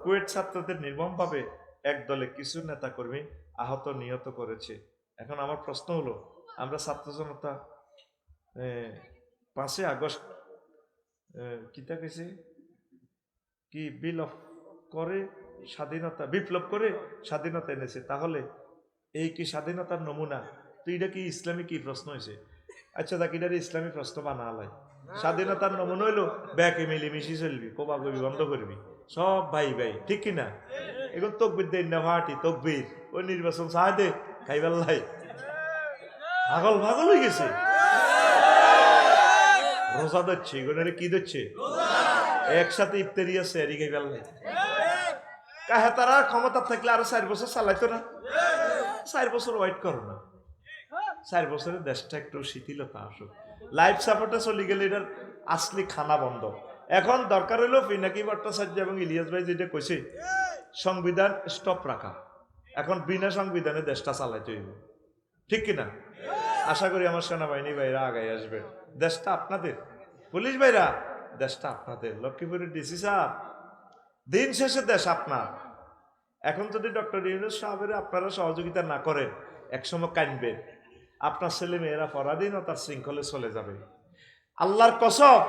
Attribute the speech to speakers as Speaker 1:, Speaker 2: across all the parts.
Speaker 1: কুয়েট ছাত্রদের নির্মমভাবে এক দলে কিছু নেতা কর্মী আহত নিহত করেছে। এখন আমার প্রশ্ন হলো, আমরা ছাত্র জনতা 5ই আগস্ট কিতা কেছে কি করে স্বাধীনতা, বিপ্লব করে স্বাধীনতা এনেছে, তাহলে এই কি স্বাধীনতার নমুনা? তো এটা কি ইসলামী কি প্রশ্ন হয়েছে? আচ্ছা দেখ, এটার ইসলামী প্রশ্ন বানালাই। স্বাধীনতার নমুনা হইলো ব্যাকে মিলিমিশি চলবি, কোবাকবি বন্ধ করবি, সব ভাই ভাই, ঠিক কিনা? এখন তকবির দেন না ভাটি তকবির, ওই নির্বাচন চায় দে খাইবেল্লাই পাগল পাগল হয়ে গেছে। রোজা দিচ্ছে, এগুলো কি দিচ্ছে? একসাথে ইফতারি আছে এরি খাইবেল্লাই। কাহে তারা ক্ষমতা থাকলে আরো 4 বছর চালাইতো না? 4 বছর ওয়েট করো না, 4 বছরের দেশটা একটু শিথিলতা আসুক। লাইফ সাপোর্টে চলে গেলে এটার আসলি খানা বন্ধ। এখন দরকার হইলো পিনাকি ভট্টাচার্য এবং ইলিয়াস ভাই যেটা কইছে, সংবিধান স্টপ রাখা। এখন বিনা সংবিধানে দেশটা চালাইতে হইব, ঠিক কিনা? আশা করি আমার সেনাবাহিনী ভাইরা আগাই আসবেন। দেশটা আপনাদের, পুলিশ ভাইরা দেশটা আপনাদের, লক্ষ্মীপুরের ডিসি সাহেব দিন শেষে দেশ আপনার। এখন যদি ডক্টর ইউনূস সাহেবের আপনারা সহযোগিতা না করেন, একসময় কানবেন, আপনার ছেলে মেয়েরা পরাধীনতার শৃঙ্খলে চলে যাবে। আল্লাহর কসম,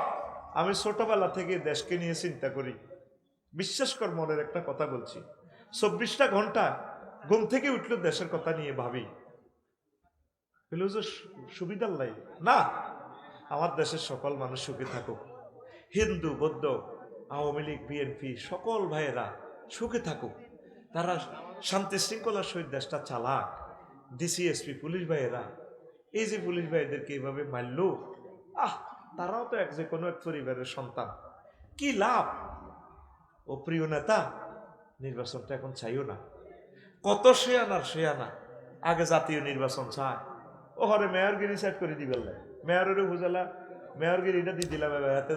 Speaker 1: আমি ছোটবেলা থেকে দেশকে নিয়ে চিন্তা করি। বিশ্বাস কর, মনের একটা কথা বলছি, 24টা ঘন্টা ঘুম থেকে উঠলে দেশের কথা নিয়ে ভাবি। সুবিধার লাই না, আমার দেশের সকল মানুষ সুখে থাকুক, হিন্দু বৌদ্ধ আওয়ামী লীগ বিএনপি সকল ভাইয়েরা সুখে থাকুক, তারা শান্তি শৃঙ্খলার সহিত দেশটা চালাক। ডিসিএসপি পুলিশ ভাইয়েরা, এই যে পুলিশ ভাইদেরকে এইভাবে মারল, তারাও তো যে কোনো এক পরিবারের সন্তান, কি লাভ? ও প্রিয় নেতা, নির্বাচনটা এখন চাইও না। কত শেয়ানা আগে জাতীয় নির্বাচন চায়, ও হরে মেয়রগিরি সেট করে দিবেন, মেয়রের বুঝালা মেয়রগিরিটা দিয়ে দিলাম, হাতে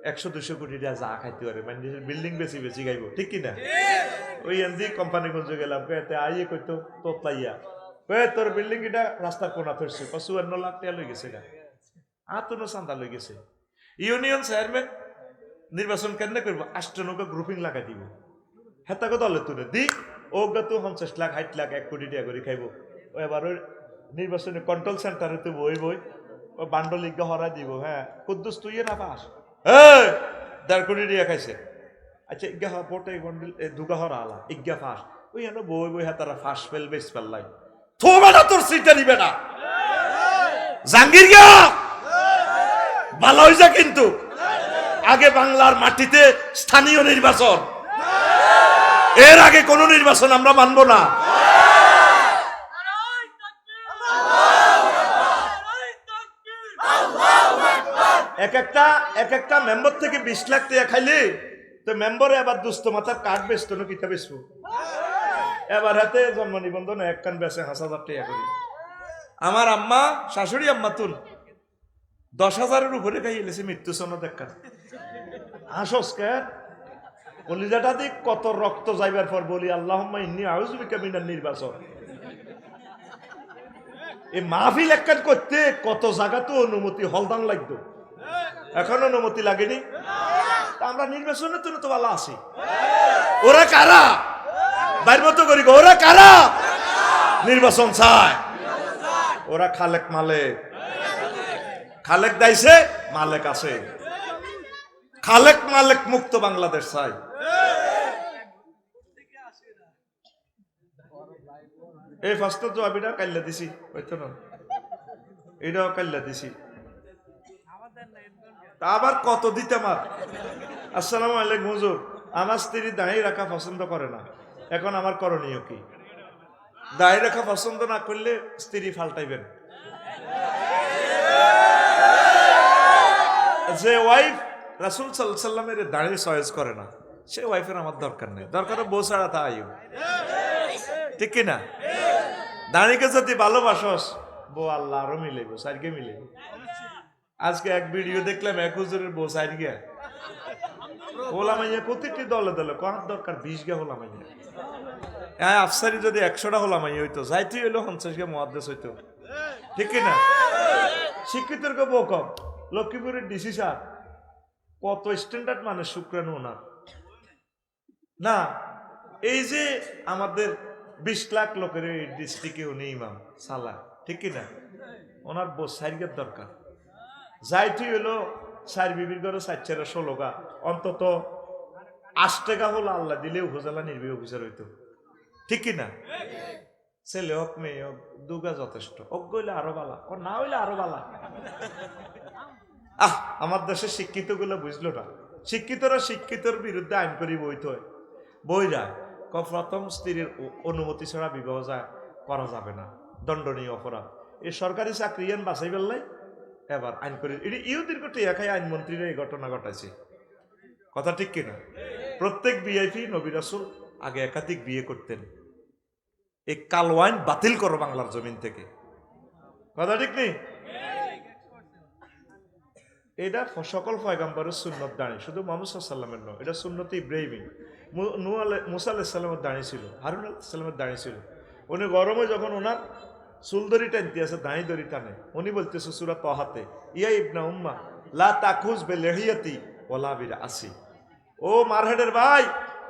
Speaker 1: 100-200 কোটি টাকা যা খাইতে পারে, মানে বিল্ডিং বেশি বেশি গাইব, ঠিক কিনা? ওই এনজি কোম্পানিগঞ্জে গেলাম, এতে আইয়ে কইতো তোতলাইয়া, তোর বিল্ডিং এটা রাস্তার কোনা ধরছে, 54 লাখ টাকা লই গেছে, আতনো চান্দা লই গেছে। ইউনিয়ন চেয়ারম্যান নির্বাচন কেন করবো? 8 গ্রুপিং লাগাই দিব, হেতাকে দলে তুলে দি, ওগা তো 50 লাখ 60 লাখ 1 কোটি টাকা করে খাইব। ও এবার ওই নির্বাচনে কন্ট্রোল সেন্টারে তো বই ও বান্ডল ইজ্ঞা হরাই দিব। হ্যাঁ, কুদ্দুস তুই না পাস, 1.5 কোটি টাকা খাইছে। আচ্ছা, ইজ্ঞা ভোটে বন্ডল দুগা হরা আলা ইজ্ঞা ফাঁস, ওই এনে বই তারা ফাঁস ফেল বেশ ফেললাই, থোবা না তোর সিটটা নিবে না। জাঙ্গির গা ভালো হয়েছে, কিন্তু আগে বাংলার মাটিতে স্থানীয় নির্বাচন, এর আগে কোন নির্বাচন আমরা মানব না। এক একটা মেম্বার থেকে 20 লাখ টাকা খাইলে তো মেম্বারে আবার দুস্থ মাথার কার্ড বেচতো না, কিতা বেচবো? এবার হাতে জন্ম নিবন্ধন এক কান বেচে 5,000 টাকা করি। আমার আম্মা, শাশুড়ি আম্মা তুল 10,000-এর উপরে খাইয়েছে মৃত্যু সনদ একটা। হাসস কেন? কলিজাটা দিক কত রক্ত যাইবার পর বলি, আল্লাহুম্মা ইন্নী আউযু বিকা মিনান নির্বাচন। এই মাহফিল একখান করতে কত জায়গা তো অনুমতি হলদান লাগতো, এখন অনুমতি লাগেনি। আমরা নির্বাচনের জন্য তো ভালো আছি। ওরা কারা? বাইর মতো করি, ওরা কারা নির্বাচন চায়? ওরা খালেক মালেক, খালেক দাইছে মালেক আছে, খালেক মালেক মুক্ত বাংলাদেশ চাই। এই ফার্স্ট জবাবিটা কাল্লা দিছি, হইতো না এটাও কাল্লা দিছি, তা আবার কত দিতে আমার। আসসালামু আলাইকুম হুজুর, আমার স্ত্রী দাঁড়িয়ে রাখা পছন্দ করে না, এখন আমার করণীয় কি? দাঁড়িয়ে রাখা পছন্দ না করলে স্ত্রী ফাল্টাইবেন। যে ওয়াইফ রাসূল সাল্লাল্লাহু আলাইহি সাল্লামের দাঁড়িয়ে চয়েস করে না, সে ওয়াইফের আমার দরকার নেই, দরকার বউ ছাড়া তা আইও, ঠিক কিনা? দাঁড়িয়ে যদি ভালোবাসস, বউ আল্লাহ আরো মিলেব, সাইডকে মিলেব। আজকে এক ভিডিও দেখলাম, এক হুজুরের বউ সাইডকে হোলামাইয়া, প্রতিটি দলে দলে কোন দরকার 20 গে হোলামাইয়া। হ্যাঁ, আফসারি যদি 100টা হোলামাইয়া হইতো, যাইতে হইলো 50 গে মুহাদ্দিস হইতো, ঠিক কিনা? শিক্ষিতের কে বউ কম। লক্ষ্মীপুরের ডিসি সাহেব কত স্ট্যান্ডার্ড মানুষ, শুক্রাণু ওনার না, এই যে আমাদের 20 লাখ লোকের এই ডিস্ট্রিক্টে উনি ইমাম সালা, ঠিক কিনা? ওনার সাইকের দরকার। যাইটি হলো 4 বিবির ঘরে 4-16 গা, অন্তত 8 টাকা হলো আল্লাহ দিলে উপজেলা নির্বাহী অফিসার হইতো, ঠিক কিনা? ছেলে হোক মেয়ে হোক দুগা যথেষ্ট, অজ্ঞ হইলে আরো বালা, না হইলে আরো বালা। আমার দেশের শিক্ষিত গুলো বুঝলো না, শিক্ষিতরা শিক্ষিতর বিরুদ্ধে আইন করি বইতে হয়, বইরা প্রথম স্ত্রীর অনুমতি ছাড়া বিবাহ করা যাবে না, দণ্ডনীয় অপরাধ। এই সরকারি চাকরি বাছাই ফেললে এবার আইন করি, এটি ইহুদির কোটি একাই আইনমন্ত্রীরা এই ঘটনা ঘটাইছে, কথা ঠিক কিনা? প্রত্যেক ভিআইপি নবী রাসূল আগে একাধিক বিয়ে করতেন। এই কালো আইন বাতিল করো বাংলার জমিন থেকে, কথা ঠিক নেই? এটা সকল পয়গম্বরের সুন্নত দাঁড়ি, শুধু মুহাম্মদ সাল্লাল্লাহু আলাইহি ওয়াসাল্লামের নয়, এটা সুন্নত ইব্রাহিমী। মুসা আলাইহিস সালামের দাঁড়ি ছিল, হারুন আলাইহিস সালামের দাঁড়ি ছিল। উনি গরমে যখন ওনার চুলদড়ি টানতে আছে, দাঁড়ি দড়ি টানে, উনি বলতেছে সূরা তাহাতে, ইয়া ইবনা উম্মা লা তাকুজ বিলিহিয়াতি ওয়ালা বিরাসি, ও মারহেডের ভাই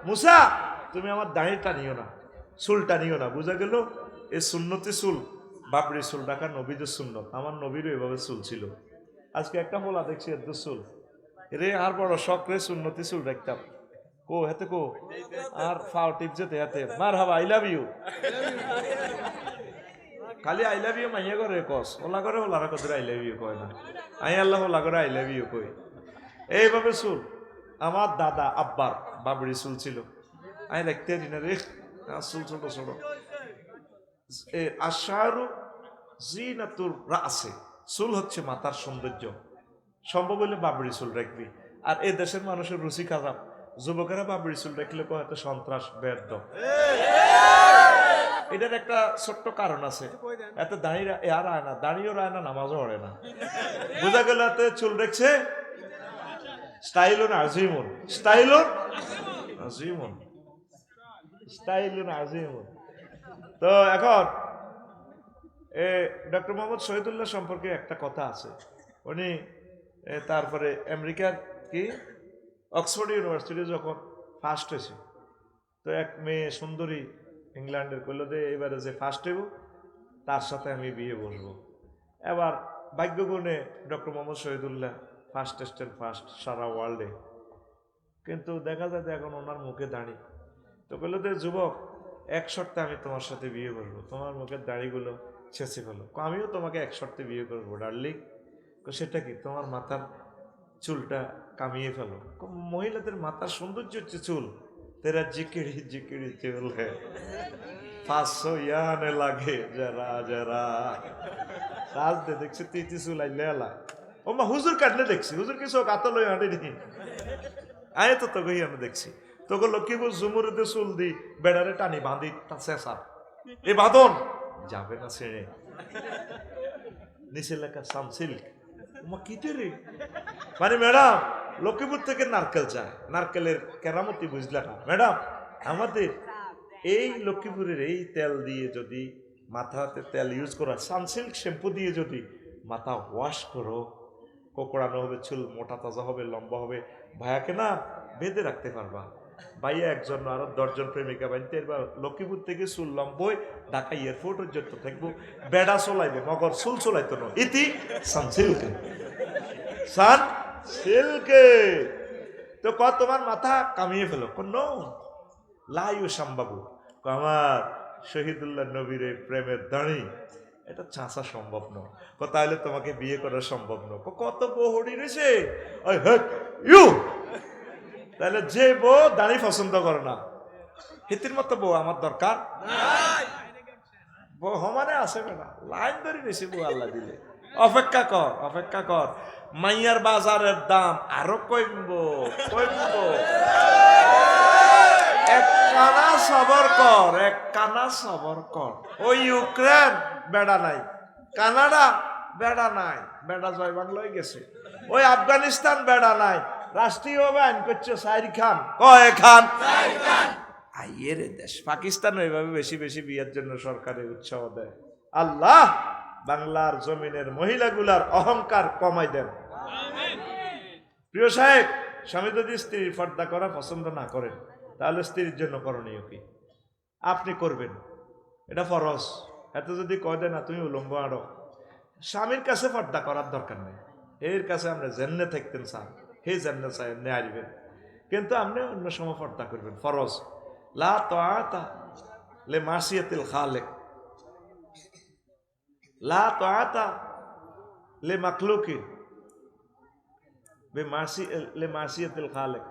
Speaker 1: মুসা, তুমি আমার দাঁড়ি টানিও না, চুল টানিও না। বুঝা গেল এই সুন্নতি চুল, বাবরি চুল রাখা নবীদের সুন্নত। আমার নবীরও এভাবে চুল ছিল। আজকে একটা হোলা দেখছি এত চুল, রে আর বড় শখ রে সুন্নতি চুল রাখতাম, কো হেতে কো আর ফাও টিপ যেতে হাতে মার হাবা আই লাভ ইউ, খালি আই লাভ ইউ মাইয়া করে কস, ওলা করে ওলারা কত আই লাভ ইউ কয় না, আই আল্লাহ ওলা করে আই লাভ ইউ কই। এইভাবে চুল আমার দাদা আব্বার বাবরি চুল ছিল, আমি দেখতে দিন রে চুল ছোট ছোট। আশারু জিনাতুর রাসে, চুল হচ্ছে মাথার সৌন্দর্য, সম্ভব হলে বাবরি চুল রাখবি। আর এই দেশের মানুষের রুচি খারাপ, যুবকেরা বাবরি চুল রাখলে হয়তো সন্ত্রাস বেদ। এটার একটা ছোট্ট কারণ আছে, এত দাঁড়িয়ে আর আয় না, দাঁড়িয়েও রায় না, নামাজও পড়ে না। বোঝা গেল এতে চুল রেখছে স্টাইলুন আজিমুন, স্টাইলুন আজিমুন, স্টাইলুন আজিমুন। তো এখন ডক্টর মোহাম্মদ শহীদুল্লাহ সম্পর্কে একটা কথা আছে। উনি তারপরে আমেরিকার কি অক্সফোর্ড ইউনিভার্সিটি যখন ফার্স্ট হয়েছে, তো এক মেয়ে সুন্দরী ইংল্যান্ডের কইলো যে এবারে যে ফার্স্ট হইব তার সাথে আমি বিয়ে বসবো। এবার ভাগ্যগুণে ডক্টর মোহাম্মদ শহীদুল্লাহ ফার্স্টেস্টের ফার্স্ট সারা ওয়ার্ল্ডে, কিন্তু দেখা যায় যে এখন ওনার মুখে দাঁড়ি। তো বললো যে যুবক, এক শর্তে আমি তোমার সাথে বিয়ে করবো, তোমার মুখের দাড়িগুলো ছেঁচে ফেলো। আমিও তোমাকে এক শর্তে বিয়ে করবো ডার্লিং। সেটা কি? তোমার মাথার চুলটা কামিয়ে ফেলো। মহিলাদের মাথার সৌন্দর্য হচ্ছে চুল, তেরা জিকিড়ি জিকিড়ি চুল হ্যাঁ 500 ইয়ানে লাগে যারা যারা রাজ দে দেখছে তিতি চুল আইলে এলায়। ও মা হুজুর কাটলে দেখছি, হুজুর কিছু কাতল হয়ে হাঁটে নি আয় তো তোকে আমি দেখছি। তোকে লক্ষ্মীপুর জুমুরিতে চুল দি বেড়ারে টানি বাঁধি চেঁচা, এ বাঁধন যাবে না ছেড়ে, নিচে লেখা সামসিল্ক। কিতে রে মানে ম্যাডাম লক্ষ্মীপুর থেকে নারকেল চায়, নারকেলের কেরামতি বুঝলে না ম্যাডাম। আমাদের এই লক্ষ্মীপুরের এই তেল দিয়ে যদি মাথাতে তেল ইউজ করা, সানসিল্ক শ্যাম্পু দিয়ে যদি মাথা ওয়াশ করো, কোকড়ানো হবে, চুল মোটা তাজা হবে, লম্বা হবে, ভাইয়াকে না বেঁধে রাখতে পারবা। ভাইয়া একজন আরো 10 জন প্রেমিকা বানতে এবার লক্ষ্মীপুর থেকে চুল লম্বই ঢাকা এয়ারপোর্ট পর্যন্ত থাকবো, বেড়া চলাইবে মগর চুল চলাইতো না। ইতি সানসিল্কে, সানসিল্কে। তো ক তোমার মাথা কামিয়ে ফেলো, কোন লাইও সম্ভাবু আমার শহীদুল্লাহ নবীর প্রেমের দাঁড়ি এটা চাঁচা সম্ভব নয়, তাহলে তোমাকে বিয়ে করা সম্ভব নয়। কত বহড়ি রয়েছে, তাহলে যে বউ দাঁড়ি পছন্দ করে না, হিতির মতো বউ আমার দরকার বউ সমানে আছে বেটা, লাইন ধরে রয়েছে বউ আল্লাহ দিলে। অপেক্ষা কর, অপেক্ষা কর, মাইয়ার বাজারের দাম আরো কমবো কমবো। এক কানা সবর কর, এক কানা সবর কর। ওই ইউক্রেন বেড়া নাই, কানাডা বেড়া নাই, বেড়া জয় বাংলায় গেছে। ওই আফগানিস্তান বেড়া নাই, রাষ্ট্রীয়ভাবে আইন করছে সাইর খান, কয় খান আইয়ের দেশ। পাকিস্তান ওইভাবে বেশি বেশি বিয়ের জন্য সরকারের উৎসাহ দেয়। আল্লাহ বাংলার জমিনের মহিলাগুলার অহংকার কমাই দেন। প্রিয় সাহেব, স্বামী যদি স্ত্রীর পর্দা করা পছন্দ না করেন, তাহলে স্ত্রীর জন্য করণীয় কি? আপনি করবেন, এটা ফরজ। এত যদি কয় দেয় না তুমি উলঙ্গ আরো, স্বামীর কাছে পর্দা করার দরকার নেই। এর কাছে আমরা জেন্নে থাকতেন চান, হে জেন্নে চাই এমনি আসবেন, কিন্তু আপনি অন্য সময় পর্দা করবেন, ফরজ। লা তাআতা লে মাসিয়াতিল খালিক, লা তাআতা লে মাখলুকিন লে মাসিয়াতিল খালিক।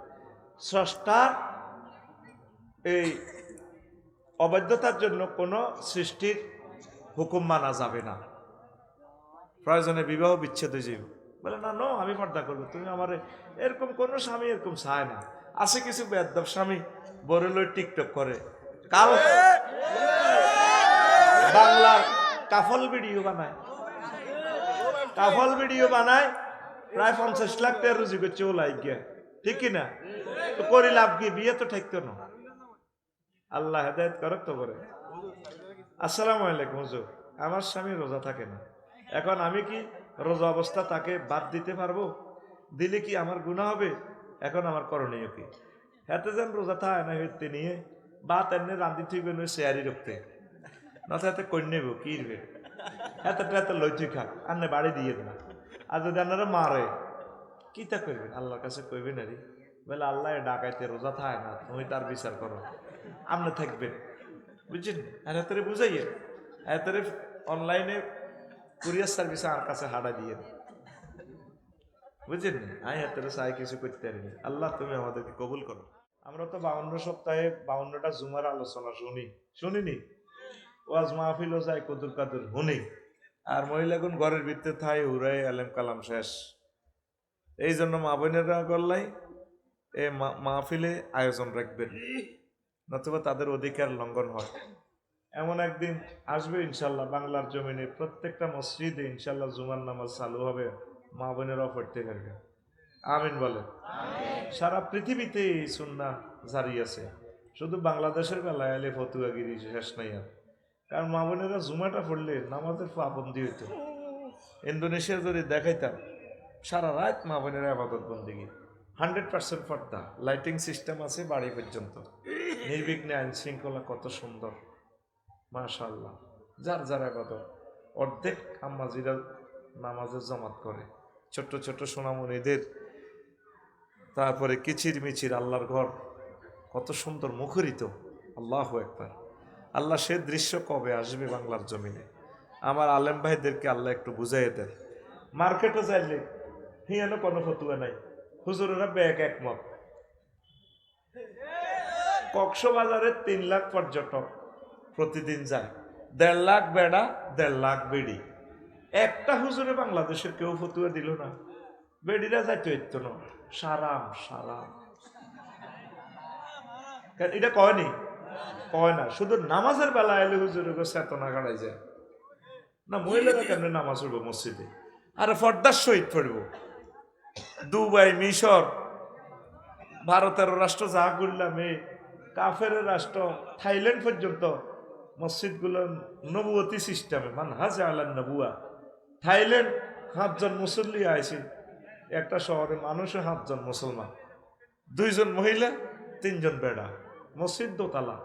Speaker 1: স্রষ্টার এই অবাধ্যতার জন্য কোনো সৃষ্টির হুকুম মানা যাবে না। প্রয়োজনে বিবাহ বিচ্ছেদ হয়ে যাবে, বলে না নো আমি পর্দা করবো, তুমি আমার এরকম কোনো স্বামী এরকম চায় না। আছে কিছু বেয়াদব স্বামী বড় লই টিকটক করে, কাল বাংলার কাফল ভিডিও বানায়, কাফল ভিডিও বানায়, প্রায় 50 লাখ টাকা রুজি করছে ও লাইক গিয়া, ঠিক কিনা? তো করি লাভ কি? বিয়ে তো ঠেকতো না। আল্লাহ হেদায়েত করক তো করে। আসসালামু আলাইকুম হুজুর, আমার স্বামী রোজা থাকে না, এখন আমি কি রোজা অবস্থা তাকে বাদ দিতে পারবো? দিলে কি আমার গুনাহ হবে? এখন আমার করণীয় কি? হাতে যেন রোজা থাকে না হইতে নিয়ে বাত এনে রান্ধি থইবে নয় শেয়ারি রখতে, না তো হাতে কই নেব কি রে, হাতে হাতে লই তুই খাক, আন্নে বাড়ি দিয়ে দেন। আর যদি আপনারা মারে কি তা করবেন? আল্লাহর কাছে কইবেন আরে বলে আল্লাহ ডাকাইতে রোজা থাকে না, তুমি তার বিচার করো, আপনি থাকবেন, বুঝছেন? আর হাতে বুঝাইয়ে হাতে অনলাইনে কুরিয়ার সার্ভিসে আর কাছে হাঁটা দিয়ে, বুঝছেন? আমি হাতে চাই কিছু করতে পারিনি। আল্লাহ তুমি আমাদেরকে কবুল করো। আমরা তো 52 সপ্তাহে 52টা জুমার আলোচনা শুনিনি, ওয়াজ মাহফিলও যাই কদুর কাদুর শুনি, আর মহিলাগুন ঘরের ভিতরে থাই হুরাই আলেম কালাম শেষ। এই জন্য মা বোনেরা গল্লাই এ মাহফিলে আয়োজন রাখবেন, নতুবা তাদের অধিকার লঙ্ঘন হয়। এমন একদিন আসবে ইনশাল্লাহ, বাংলার জমিনে প্রত্যেকটা মসজিদে ইনশাল্লাহ জুমার নামাজ চালু হবে, মা বোনেরাও পড়তে পারবে। আমিন বলেন। সারা পৃথিবীতে এই সুন্নাহ জারি আছে, শুধু বাংলাদেশের বেলায় এলে ফতুয়াগিরি শেষ নাই আর। কারণ মা বোনেরা জুমাটা পড়লে নামাজের পাবন্দি হইতো। ইন্দোনেশিয়া যদি দেখাইতাম সারা রাত মা বোনেরা আবাদত বন্দিগি, 100% পর্দা, লাইটিং সিস্টেম আছে বাড়ি পর্যন্ত, নির্বিঘ্নে আইন শৃঙ্খলা কত সুন্দর, মাশাআল্লাহ। যার যার আবাদত, অর্ধেক আম্মাজিরা নামাজের জমাত করে, ছোট্ট ছোট্ট সোনামণিদের, তারপরে কিচির মিচির আল্লাহর ঘর কত সুন্দর মুখরিত। আল্লাহু আকবার। আল্লাহ সে দৃশ্য কবে আসবে বাংলার জমিনে? আমার আলেম ভাইদেরকে আল্লাহ একটু বুঝাই দেন। মার্কেটে যাইলে হিয়ানো কোনো ফতুয়া নাই, হুজুরেরা ব্যাগ একমত। কক্সবাজারে 3 লাখ পর্যটক প্রতিদিন যায়, 1.5 লাখ বেড়া 1.5 লাখ বেড়ি। একটা হুজুরে বাংলাদেশের কেউ ফতুয়া দিল না, বেড়িরা যাইতে হইতো না, সারাম সারাম। এটা কয়নি, কয় না, শুধু নামাজের বেলা এলে হুজুরের চেতনা গাড়াই যায় না। মহিলারা কেমনে নামাজ পড়বো মসজিদে? আরে ফর্দার সহিত পড়বো। দুবাই, মিশর, ভারতের রাষ্ট্র যা করলাম, এই কাফের রাষ্ট্র থাইল্যান্ড পর্যন্ত মসজিদগুলো নবুয়তি সিস্টেমে, মানহাজ আলান নবুয়া। থাইল্যান্ড 7 জন মুসল্লি আইছে, একটা শহরে মানুষে 7 জন মুসলমান, 2 জন মহিলা 3 জন বেড়া, মসজিদ দোতলা,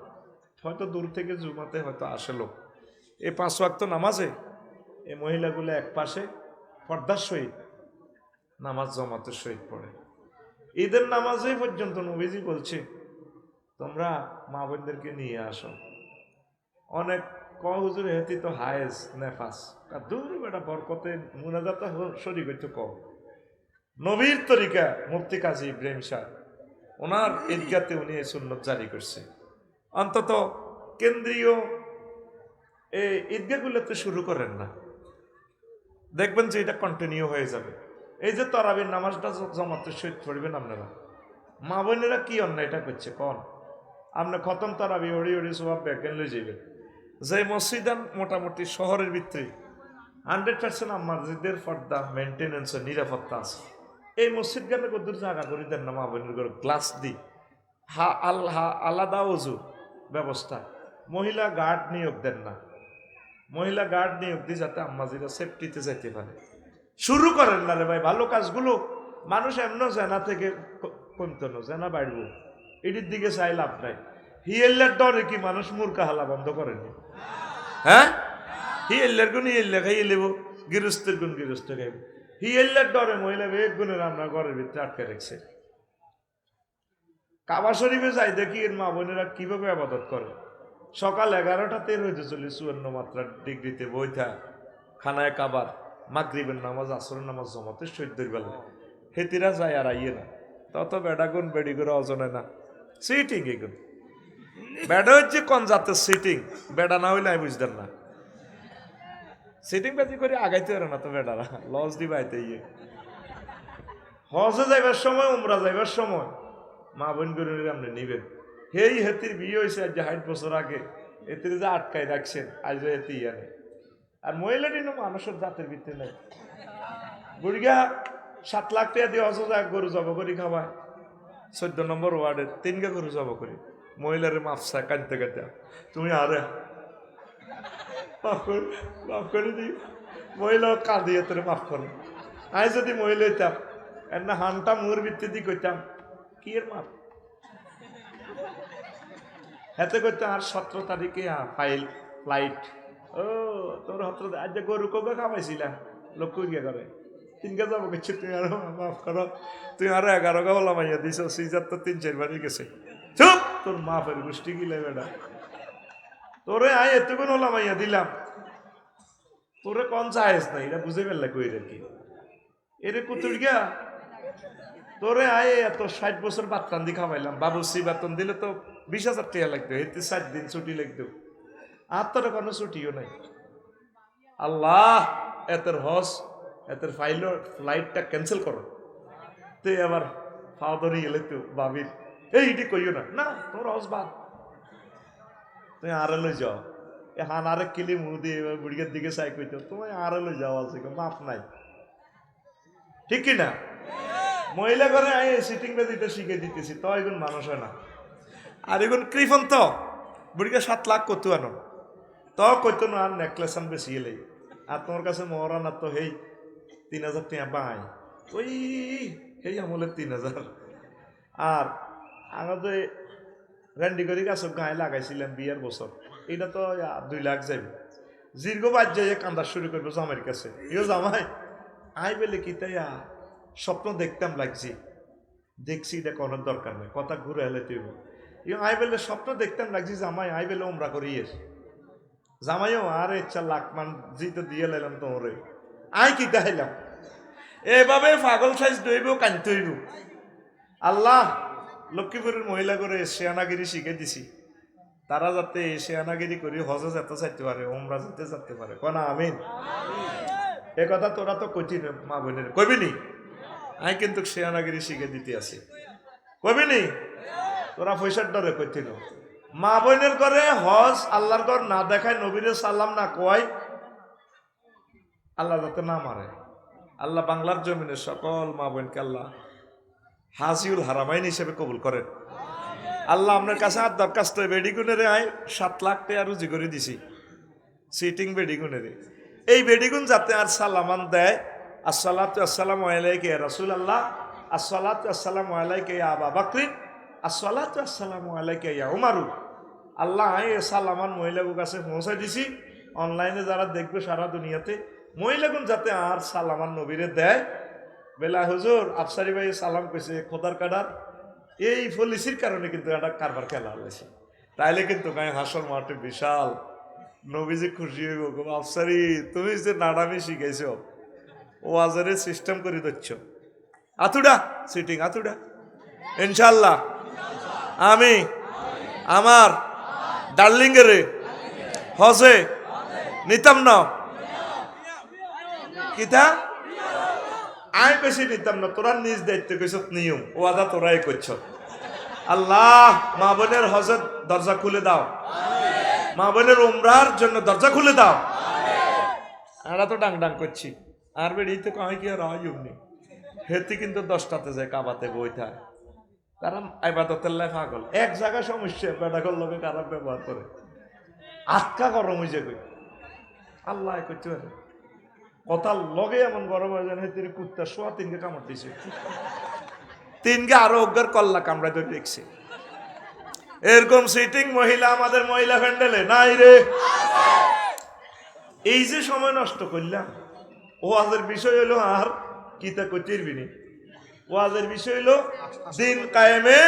Speaker 1: হয়তো দূর থেকে জুমাতে হয়তো আসে লোক। এই 5 ওয়াক্ত নামাজে এই মহিলাগুলো এক পাশে পর্দার সহিত নামাজ জমাতের সহিত পড়ে। ঈদের নামাজে পর্যন্ত নবীজি বলছে তোমরা মা বোনদেরকে নিয়ে আসো। অনেক হুজুর হেতি তো হায়েজ নেফাস দূর বেটা বরকতে মুনাজাত শরীর হইতো ক নবীর তরিকা। মুফতি কাজী ইব্রাহিম শাহ ওনার ঈদগাতে উনি এই সুন্নত জারি করছে। অন্তত কেন্দ্রীয় এই ঈদগাহগুলোতে শুরু করেন না, দেখবেন যে এটা কন্টিনিউ হয়ে যাবে। এই যে তরাবির নামাজটা জমাতে সহিত পড়বেন আপনারা, মা বোনেরা কি অন্যায়টা করছে কন? আপনি খতম তরাবি হড়ি হড়ি সব ব্যাগেন লই যাবেন। যে মসজিদান মোটামুটি শহরের ভিতরে 100% মসজিদের পর্দা মেনটেন্যান্স নিরাপত্তা আছে, এই মসজিদ গানে কদ্দুর জায়গা করে দেন না মা বোনের ঘরে গ্লাস দি আলাদা অজু ব্যবস্থা, মহিলা গার্ড নিয়োগ দেন না, মহিলা গার্ড নিয়োগ দিয়ে যাতে আম্মাজিরা সেফটিতে যেতে পারে। শুরু করেন না রে ভাই ভালো কাজগুলো, মানুষ এমন জেনা থেকে কমতো না, জেনা বাড়বো, এটির দিকে চাই লাভ নাই। হিয়েল্লার ডরে কি মানুষ মূর্খা হালা বন্ধ করেনি? হ্যাঁ, হিয়েল্লার গুণ হিয়েল্লা খাইয়ে লেব, গৃহস্থের গুণ গৃহস্থ খাইব। হিয়েল্লার ডরে মহিলা এক গুণের আমরা ঘরের ভিতরে আটকে রাখছে। কাবা শরীফে যাই দেখি এর মা বোনেরা কিভাবে আবাদত করে। সকাল 11টা হইতে চলি 54 মাত্রা ডিগ্রিতে বইথা খানায় কাবার, মাগরিবের নামাজ, আসরের নামাজ জমাতে সৈদ্যের বেলা হেতিরা যায় আর আইয়ে না। তত বেড়াগুন বেড়ি করে অজনে না সিটিং। এগুন বেড়া হচ্ছে কোন জাতের সিটিং, বেড়া না হইলে আমি বুঝতেন না। সিটিং বাজি করে আগাইতে পারে না তো বেড়ারা, লস দিবাইতে ইয়ে। হজে যাইবার সময়, উমরা যাইবার সময় মা বোন করে আপনি নিবেন। হেই হেতির বিয়ে হয়েছে আজ 60 বছর আগে, এতে যে আটকাই রাখছেন আজ হেতি ইয়া নেই। আর মহিলাটি মানুষের জাতের ভিতরে নেই। বুড়িগা 7 লাখ টাকা দিয়ে হজ যায়, গরু জব করি খাওয়ায় 14 নম্বর ওয়ার্ডের 3 গরু জব করি। মহিলারে মাফসা কাঁদতে কাঁদতে, তুমি আরে মাফ করে দিই। মহিলা কাঁদিয়ে তোরে মাফ করো। আমি যদি মহিলা হইতাম না হানটা মুর ভিত্তি দিয়ে কইতাম কি এর মাপ, হাতে করতাম আর 17 তারিখে ফ্লাইট। ও তোর হত্র আজ গরু কবে খাওয়াইছিলাম লোক গিয়ে করে 3 যাবো করছি, তুমি আরো মাফ করো, তুমি আরো 11 গা বলা মাইয়া দিছ, সিজার তো 3-4 বারই গেছে। চুপ, তোর মাফের গোষ্ঠী গিলে বেটা, তোরে আয় এতগুণ হলাম মাইয়া দিলাম, তোরে কোন চাইস না, এটা বুঝে ফেললে কই রে কি এরে কুতুর গিয়া তোরে আয় এত 60 বছর বাত্তান দি খাওয়াইলাম। বাবুসি বেতন দিলে তো 20,000 টাকা লাগতো, এতে 7 দিন ছুটি লাগতো, আর তোর কোনো ছুটিও নাই। আল্লাহ এতের হজ এতের ফ্লাইটটা ক্যান্সেল করো। তুই আবার খাওয়া ধরে গেলে তো বাবির এইটি কইও না, না তোর হজ বাদ, তুমি আরে লই যাও। হান আরেক কিলি মুখ দিয়ে বুড়ির দিকে চাই কইতো তোমায় আরে লই যাও, আছে মাপ নাই, ঠিক কিনা? মহিলা ঘরে আই সিটিং বেদিতে শিখে দিতেছি, তো এগুন মানুষ হয় না। আর এগুন কৃপন তো বুড়িকে 7 লাখ কত আনো, তো কইতো না আর নেকলেস আন বেশি এলে, আর তোমার কাছে মহরা না তো হেই 3,000 টাকা পাই, ওই এই আমলের 3,000। আর আমাদের র্যান্ডি করি গাছ গায়ে লাগাইছিলাম বিয়ের বছর, এটা তো 2 লাখ যাবে। দীর্ঘ বাদ যাই কান্দা শুরু করবো জামাইয়ের কাছে, ইও জামাই আই বেলে কি তাই স্বপ্ন দেখতাম লাগছি, দেখছি এটা করার দরকার নেই, কথা ঘুরে এলে তুই আই বেলে স্বপ্ন দেখতাম লাগছি জামাই আই বেলে ওমরা করিস। জামাইও আর ইচ্ছা লাখ মান জিতে দিয়ে লাইলাম তোমরে, আই কি দেখাইলাম এভাবে পাগল সাইজ দইব কানতে হইব। আল্লাহ লক্ষ্মীপুরের মহিলা করে শেয়ানাগিরি শিখে দিছি, তারা যাতে শেয়ানাগিরি করি হজে যেতে চাইতে পারে, ওমরা যেতে চাইতে পারে, কনা আমিন। এ কথা তোরা তো কঠিন মা বোনের কবিনি, আমি কিন্তু শেয়ানাগিরি শিখে দিতে আছি, কবিনি তোরা পয়সার ডরে কঠিন। মা বোনের ঘরে হজ আল্লাহর ঘর না দেখায়, নবীরে সালাম না কয়, আল্লাহ যাতে না মারে। আল্লাহ বাংলার জমিনে সকল মা বোনকে আল্লাহ হাজিউল হারামাইন হিসেবে কবুল করেন। আল্লাহ আপনার কাছে আর দরখাস্ত, বেডিগুনের আয় 7 লাখ টাকা রুজি করে দিছি, সিটিং বেডিগুনের এই বেডিগুন যাতে আর সালামান দেয়, আসসালাতু আসসালামু আলাইকা ইয়া রাসূলুল্লাহ, আসসালাতু আসসালামু আলাইকা ইয়া আবু বকর, আসসালাতু আসসালামু আলাইকা ইয়া উমারু। আল্লাহ এই সালামান মহিলাগুর কাছে পৌঁছাই দিছি, অনলাইনে যারা দেখবে সারা দুনিয়াতে মহিলাগুন যাতে আর সালামান নবীরে দেয়, বেলা হুজুর আফসারি ভাই সালাম কইছে খোদার কাটার, এই পলিসির কারণে কিন্তু একটা কারবার খেলা হয়েছে, তাইলে কিন্তু গায়ে হাসর মাঠে বিশাল নবীজি খুশি হইব, আফসারি তুমি যে নাডামি শিখাইছ ও আজারে সিস্টেম করে দিচ্ছ, আতুডা সিটিং আতুডা ইনশাল্লাহ আমি আমার ডার্লিং এরে হজে নিতাম না, কিতা আই বেশি নিতাম না, তোরা নিজ দায়িত্ব কইস নিয়ম ও আদা তোরাই করছ। আল্লাহ মা বোনের হজের দরজা খুলে দাও, মা বোনের উমরার জন্য দরজা খুলে দাও। আমরা তো ডাং ডাং করছি, আর বেড়িতে কয় কি আর হয়নি, হেতি কিন্তু 10টাতে যায় কাবাতে বইটা, তারা ইবাদতের লাই পাগল। এক জায়গায় সমস্যা বেড়াগল লোকে খারাপ ব্যবহার করে, আটকা গরম হয়ে যাবে। আল্লাহ করতে পারে কথার লগে এমন গরম হয়ে যায়, হেতির কুত্তা শোয়া 3কে কামড় দিছে, 3কে আরো অজ্ঞার কল্লা কামড়াই ধরে দেখছে। এরকম সিটিং মহিলা আমাদের মহিলা প্যান্ডেলে নাই রে। এই যে সময় নষ্ট করলাম, ওয়াজের বিষয় হলো আর কিতা কইতেরবিনি। ওয়াজের বিষয় হলো দিন কায়েমে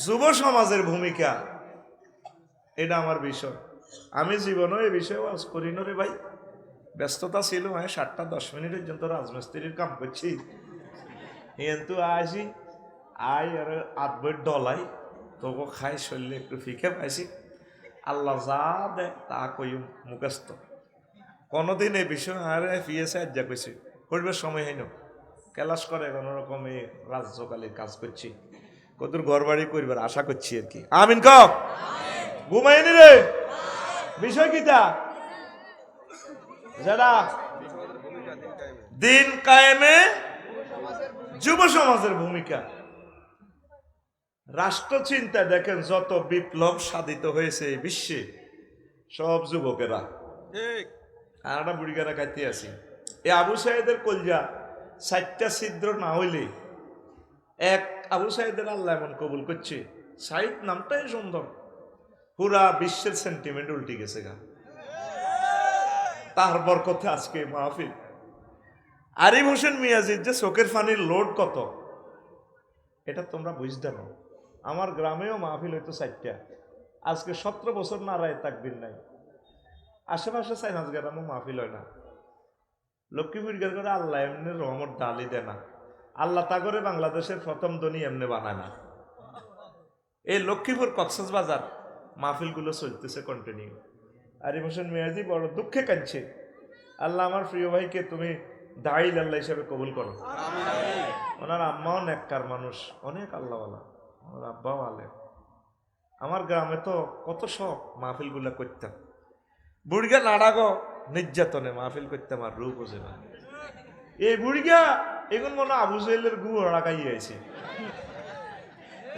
Speaker 1: যুব সমাজের ভূমিকা, এটা আমার বিষয়। আমি জীবনে এই বিষয়ে ওয়াজ করি না রে ভাই, ব্যস্ততা ছিল। আমি 7-10 মিনিট পর্যন্ত রাজমিস্ত্রির কাম করছি, কিন্তু আসি আই আর আধবই ডলাই তবু খাই শরীরে একটু ফিকে পাইছি। আল্লাহ যা দে তা কই মুখস্থ। কোনোদিন এই বিষয় আর পিএসআই যা কইছি করবার সময় হইন, ক্লাস করে কোনো রকমে রাজ্যকালে কাজ করছি, কতদূর ঘর বাড়ি করবার আশা করছি আর কি। আমিন ক ঘুমাইনি রে। বিষয় কিটা যারা দিন কায়েমে যুব সমাজের ভূমিকা। রাষ্ট্র চিন্তা দেখেন, যত বিপ্লব সাধিত হয়েছে এই বিশ্বে সব যুবকেরা। আর একটা বুড়িগারা খাইতে আছি, এই আবু সাইদের কলজা 4টা ছিদ্র না হইলে এক আবু সাইদের আল্লাহ এমন কবুল করছে। সাইদ নামটাই সুন্দর, পুরা বিশ্বের সেন্টিমেন্ট উল্টে গেছে গা তার বরকতে। আজকে মাহফিল আরিফ হোসেন মিয়াজির যে চোখের ফানির লোড কত, এটা তোমরা বুঝতে না। আমার গ্রামেও মাহফিল হইতো 4টা, আজকে 17 বছর নারায় তাকবির নাই। আশেপাশে চাইনাজ গ্রামও মাহফিল হয় না। লক্ষ্মীপুর করে আল্লাহ এমনি রহমত ডালি দেয় না। আল্লাহ তা করে বাংলাদেশের প্রথম ধনী এমনি বানায় না। এই লক্ষ্মীপুর কক্সবাজার মাহফিলগুলো চলতেছে কন্টিনিউ। আরিফ হোসেন মিয়াজি বড় দুঃখে কাঁদছে, আল্লাহ আমার প্রিয় ভাইকে তুমি দাইল আল্লাহ হিসাবে কবুল করো। ওনার আম্মাও নেককার মানুষ, অনেক আল্লাহওয়ালা, ওনার আব্বাও আলেম। আমার গ্রামে তো কত শখ মাহফিলগুলা করতাম। বুড়িগা নাড়াগ নির্যাতনে মাহফিল করতাম, আর রূপ বোঝে না। এই বুড়িগা এখন মনে আবু জেলের গু রাখাই আছে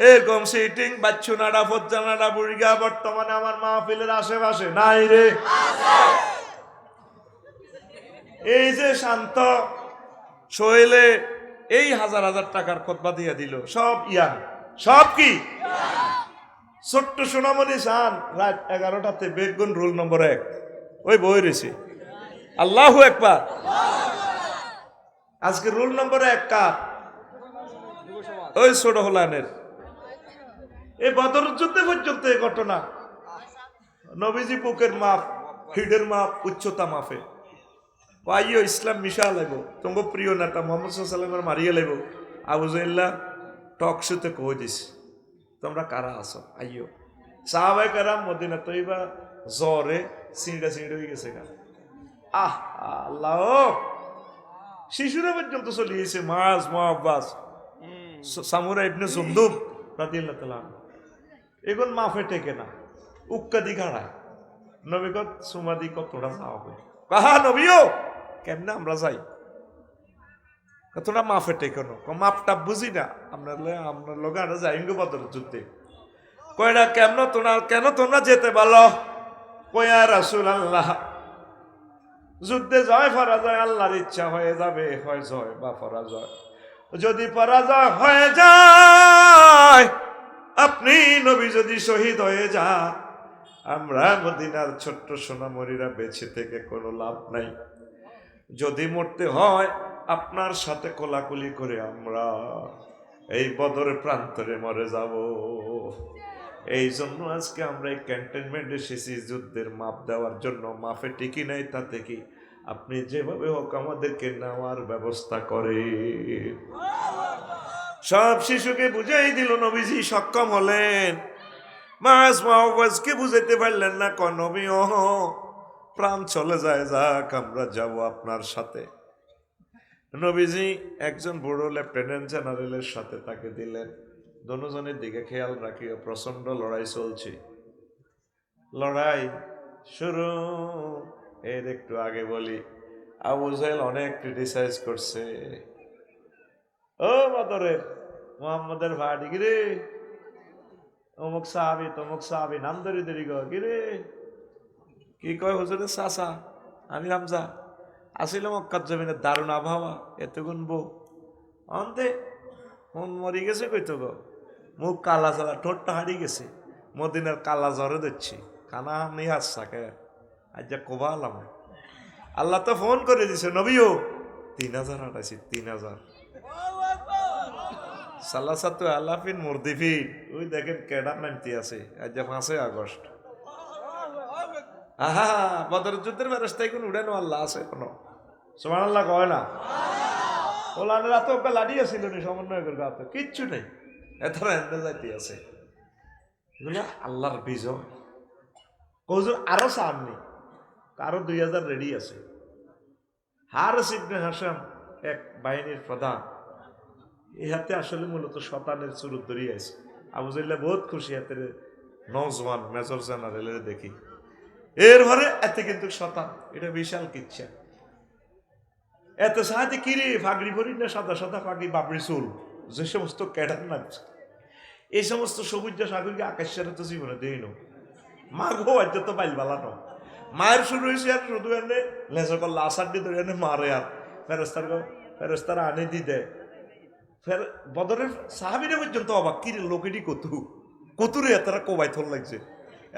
Speaker 1: এরকম সিটিং বাচ্চু নাড়া ফজ্জা নাড়া বুড়িগা বর্তমানে আমার মাহফিলের আশেপাশে নাই রে। এই যে শান্ত শৈলে এই হাজার হাজার টাকার খতবা দিয়ে দিল, সব ইয়ান, সব কি ছোট্ট সোনামণি চান রাত 11টাতে বেগুন রোল নম্বর 1 ওই বই রয়েছে। আল্লাহু আকবার। আজকে রোল নম্বর 1 কার? ওই ছোট হলানের। এই বদর যুদ্ধে পর্যন্ত এই ঘটনা। নবীজি বুকের মাপ, হিডের মাপ, উচ্চতা মাপে পাইও ইসলাম মিশা লাগবো। তোমার প্রিয় নেতা মোহাম্মদ সাল্লামের মারিয়ে লাগবো। আবু জাইল্লা টক শুতে কই দিস, তোমরা কারা আছো আইও। সাহাবাই কারাম মদিনা তৈবা জ্বরে চিঁড়া হয়ে গেছে গা। আহ আল্লাহ, শিশুরা পর্যন্ত চলে গেছে। মাস মহাব্বাস সামুরা ইবনে জুনদুব রাদিয়াল্লাহু তাআলা এখন মাফে টেকে না, উক্কা দি গাড়ায়। নবীগত সুমাদি কতটা যাওয়া কাহা নবীও কেমনে আমরা যাই, কতটা মাফে টেকে না, মাপটা বুঝি না। আপনার লোক আমরা যাই বদর যুদ্ধে, কয়টা কেমন তোমরা কেন তোমরা যেতে বলো? কয়া রাসূলুল্লাহ, যুদ্ধে জয় পরাজয় আল্লাহর ইচ্ছা হয়ে যাবে, হয় জয় বা পরাজয়। যদি পরাজয় হয়ে যায়, আপনি নবী যদি শহীদ হয়ে যা, আমরা মদিনার ছোট্ট সোনামণিরা বেঁচে থেকে কোনো লাভ নাই। যদি মরতে হয় আপনার সাথে কোলাকুলি করে আমরা এই বদরের প্রান্তরে মরে যাব। এই জন্য আজকে আমরা এই ক্যান্টনমেন্টে এসেছি যুদ্ধের মাপ দেওয়ার জন্য। মাপে টিকি নাই, তাতে কি আপনি যেভাবে হোক আমাদেরকে নেওয়ার ব্যবস্থা করে। সব শিশুকে বুঝাই দিল নবীজি, সক্ষম হলেন। মাস মাহবাজকে বুঝাইতে পারলেন না, কয় নবী ও প্রাণ চলে যায়, যাক আমরা যাব আপনার সাথে। নবীজি একজন বড় লেফটেন্যান্ট জেনারেলের সাথে তাকে দিলেন। দুজনের দিকে খেয়াল রাখিও, প্রচন্ড লড়াই চলছে। লড়াই শুরু এর একটু আগে বলি, আবু জাহেল অনেক ক্রিটিসাইজ করছে। ও বদরের মোহাম্মদের ভাড়ি গিরে, অমুক সাহাবি তমুক সাহাবি নাম ধরে দেরি গিরে, কি কয় হুজুরের চাচা আমি হামজা আসিল মক্কার জমিনের দারুণ আবহাওয়া, এত গুনবো অন্তে মন মরি গেছে, কইতো গো মুখ কালা চালা, ঠোঁটটা হারিয়ে গেছে। মদিনার কালা জ্বরে দিচ্ছি কানা নিহাজ থাকে আজ যা কোবালাম আল্লাহ তো ফোন করে দিছে নবীও 3000 হাঁটাইছি 3000 সালাসাতু আলাফিন মুরদিফিন ওই দেখেন কেডার নামতি আছে আজ 5 আগস্ট আহা বদর যুদ্ধের ব্যবস্থায় কোন উড়ানো আল্লাহ আছে কোনো সুবহানাল্লাহ কয় না ওলানের হাতে ওকে লাড়ি আসিল নি সমন্বয় করে হাতে কিচ্ছু নেই এত এন্ডে যাইতে আছে এগুলো আল্লাহর বিজয় কৌজুর আরো চাননি আরো 2000 রেডি আছে হারিস ইবনে হাশাম এক বাহিনীর প্রধান এই হাতে আসলে মূলত শতানের চুরুত ধরিয়ে আছে আবু জাহল বহুত খুশি হাতে নওজওয়ান মেজর জেনারেলের দেখি এরপরে এতে কিন্তু শতান এটা বিশাল কিচ্ছা এত সাহায্যে কিরে ফাগড়ি ভরি না সাদা সাদা ফাগড়ি বাবরি চুল যে সমস্ত ক্যাডার নাচছে এই সমস্ত সবুজ সাগরকে আকাশের তো জীবনে দেই নো মা গো আজ তো বাইল বালানো মায়ের শুরু হয়েছে আর শুধু এনে লেজর করলে আসার দিয়ে ধরে এনে মারে আর ফেরস্তারা আনে দি দেয় ফের বদরের সাহাবিরা পর্যন্ত অবাক কিরে লোকেটি কতুরে এতারা কোবাই থল লাগছে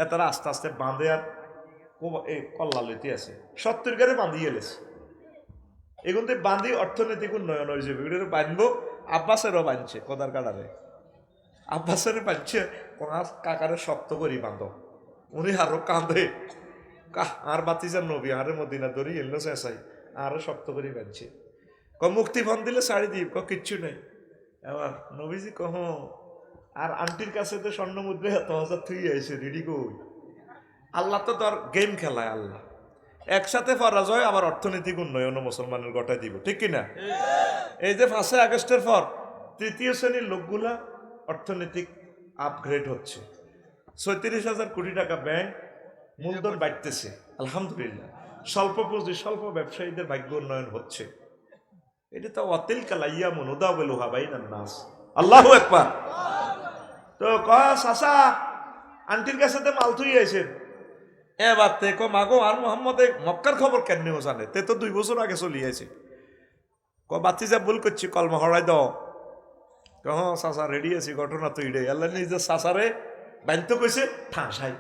Speaker 1: এতারা আস্তে আস্তে বাঁধে আর কল্লা লইতে আছে 70 গারে বাঁধিয়ে এলেছে এগুলো বাঁধি অর্থনৈতিক উন্নয়ন হয়ে যাবে এগুলো বাঁধবো আব্বাসেরও বাঁধছে কদার কাটারে আব্বাসের বাঁধছে কাকারে শক্ত করি বাঁধ উনি আরো কাঁদে আর বাতিজার নবী আরে মদিনা ধরি এলো চেঁচাই আরো শক্ত করে বাঁধছে মুক্তি ফোন দিলে শাড়ি দিব কিচ্ছু নেই এবার নবীজি কহ আর আন্টির কাছে তো স্বর্ণ মুদ্রা 1000 থুই আইছে রেডি কই আল্লাহ তো তোর গেম খেলায় আল্লাহ একসাথে পরাজয় আবার অর্থনৈতিক উন্নয়ন মুসলমানের গটায় দিব ঠিক কিনা এই যে 5 আগস্টের পর তৃতীয় শ্রেণীর লোকগুলা অর্থনৈতিক আপগ্রেড হচ্ছে 36,000 কোটি টাকা ব্যাংক মূলধন বাড়তেছে আলহামদুলিল্লাহ স্বল্প পুঁজি স্বল্প ব্যবসায়ীদের ভাগ্য উন্নয়ন হচ্ছে এটা তো অতিল কালাইয়া মনুদাবেলুহা বাইনান নাস আল্লাহু আকবার তো চাচা আন্টির কাছে তো মাল থুই আইছেন এবার তে মাগো আর মোহাম্মদ মক্কার খবর কেন জানে তে তো 2 বছর আগে চলি আছে বাতি যা ভুল করছি কলমা হরাই দাও কহ চাচা রেডি আছি ঘটনা তো ইডে আল্লাহ নিজে চাচারে বাধ্য কইছে ঠাঁসাই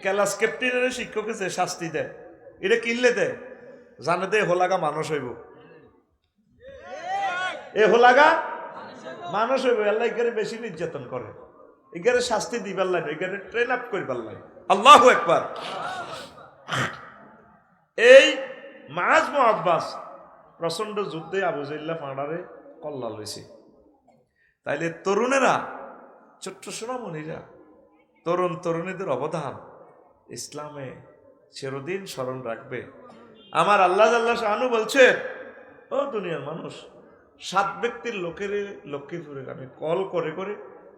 Speaker 1: ক্লাস ক্যাপ্টেনের শিক্ষকের যে শাস্তি দেয় এটা কিনলে দেয় জানে দে হোলাগা মানুষ হইব এ হোলাগা মানুষ হইব আল্লাহ এখানে বেশি নির্যাতন করে এখানে শাস্তি দিবার লাগে এখানে ট্রেন আপ করবার লাগে আল্লাহু আকবার এই মাজ মুআব্বাস প্রচন্ড যুদ্ধে আবু জাহল ফাঁড়ারে কল্লা লইছে তাইলে তরুণেরা ছোট্ট সোনামণিরা তরুণ তরুণীদের অবদান ইসলামে চিরদিন স্মরণ রাখবে আমার আল্লাহ শানু বলছে ও দুনিয়ার মানুষ 7 ব্যক্তির লোকের লক্ষ্মীপুরে আমি কল করে করে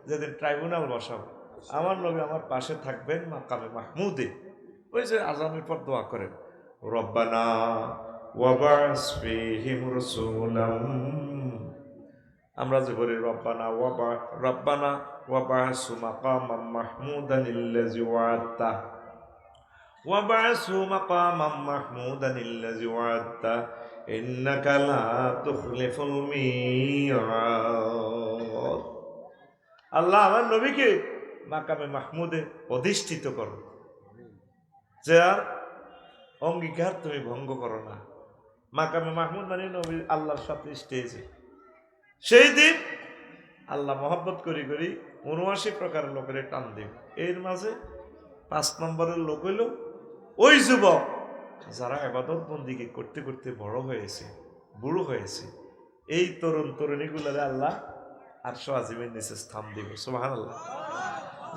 Speaker 1: যেদিন ট্রাইব্যুনাল বসাবো আমার নবী আমার পাশে থাকবেন মাকামে মাহমুদে ওই যে আজানের পর দোয়া করেন রব্বানা ওয়াবাস ফীহিম রাসূলাম আমরা যে বলি রব্বানা ওয়াবাসু মাকামাম মাহমুদানিল্লাযী ওয়া'আদতা ওয়াবাসু মাকামাম মাহমুদানিল্লাযী ওয়া'আদতা ইন্নাকা লা তুখলিফুল মিআদ আল্লাহ আমার নবীকে মাকামে মাহমুদে অধিষ্ঠিত করো যার অঙ্গীকার তুমি ভঙ্গ করো না মাকামে মাহমুদ মানে নবী আল্লাহর সাথে স্টেজে সেই দিন আল্লাহ মহব্বত করি করি 79 প্রকারের লোকের টান দিব এর মাঝে 5 নম্বরের লোক হইল ওই যুবক যারা ইবাদত বন্দিকে করতে করতে বড় হয়েছে বুড়ো হয়েছে এই তরুণ তরুণীগুলোরে আল্লাহ আরশ আজিমের নিচে স্থান দিব সুবহানাল্লাহ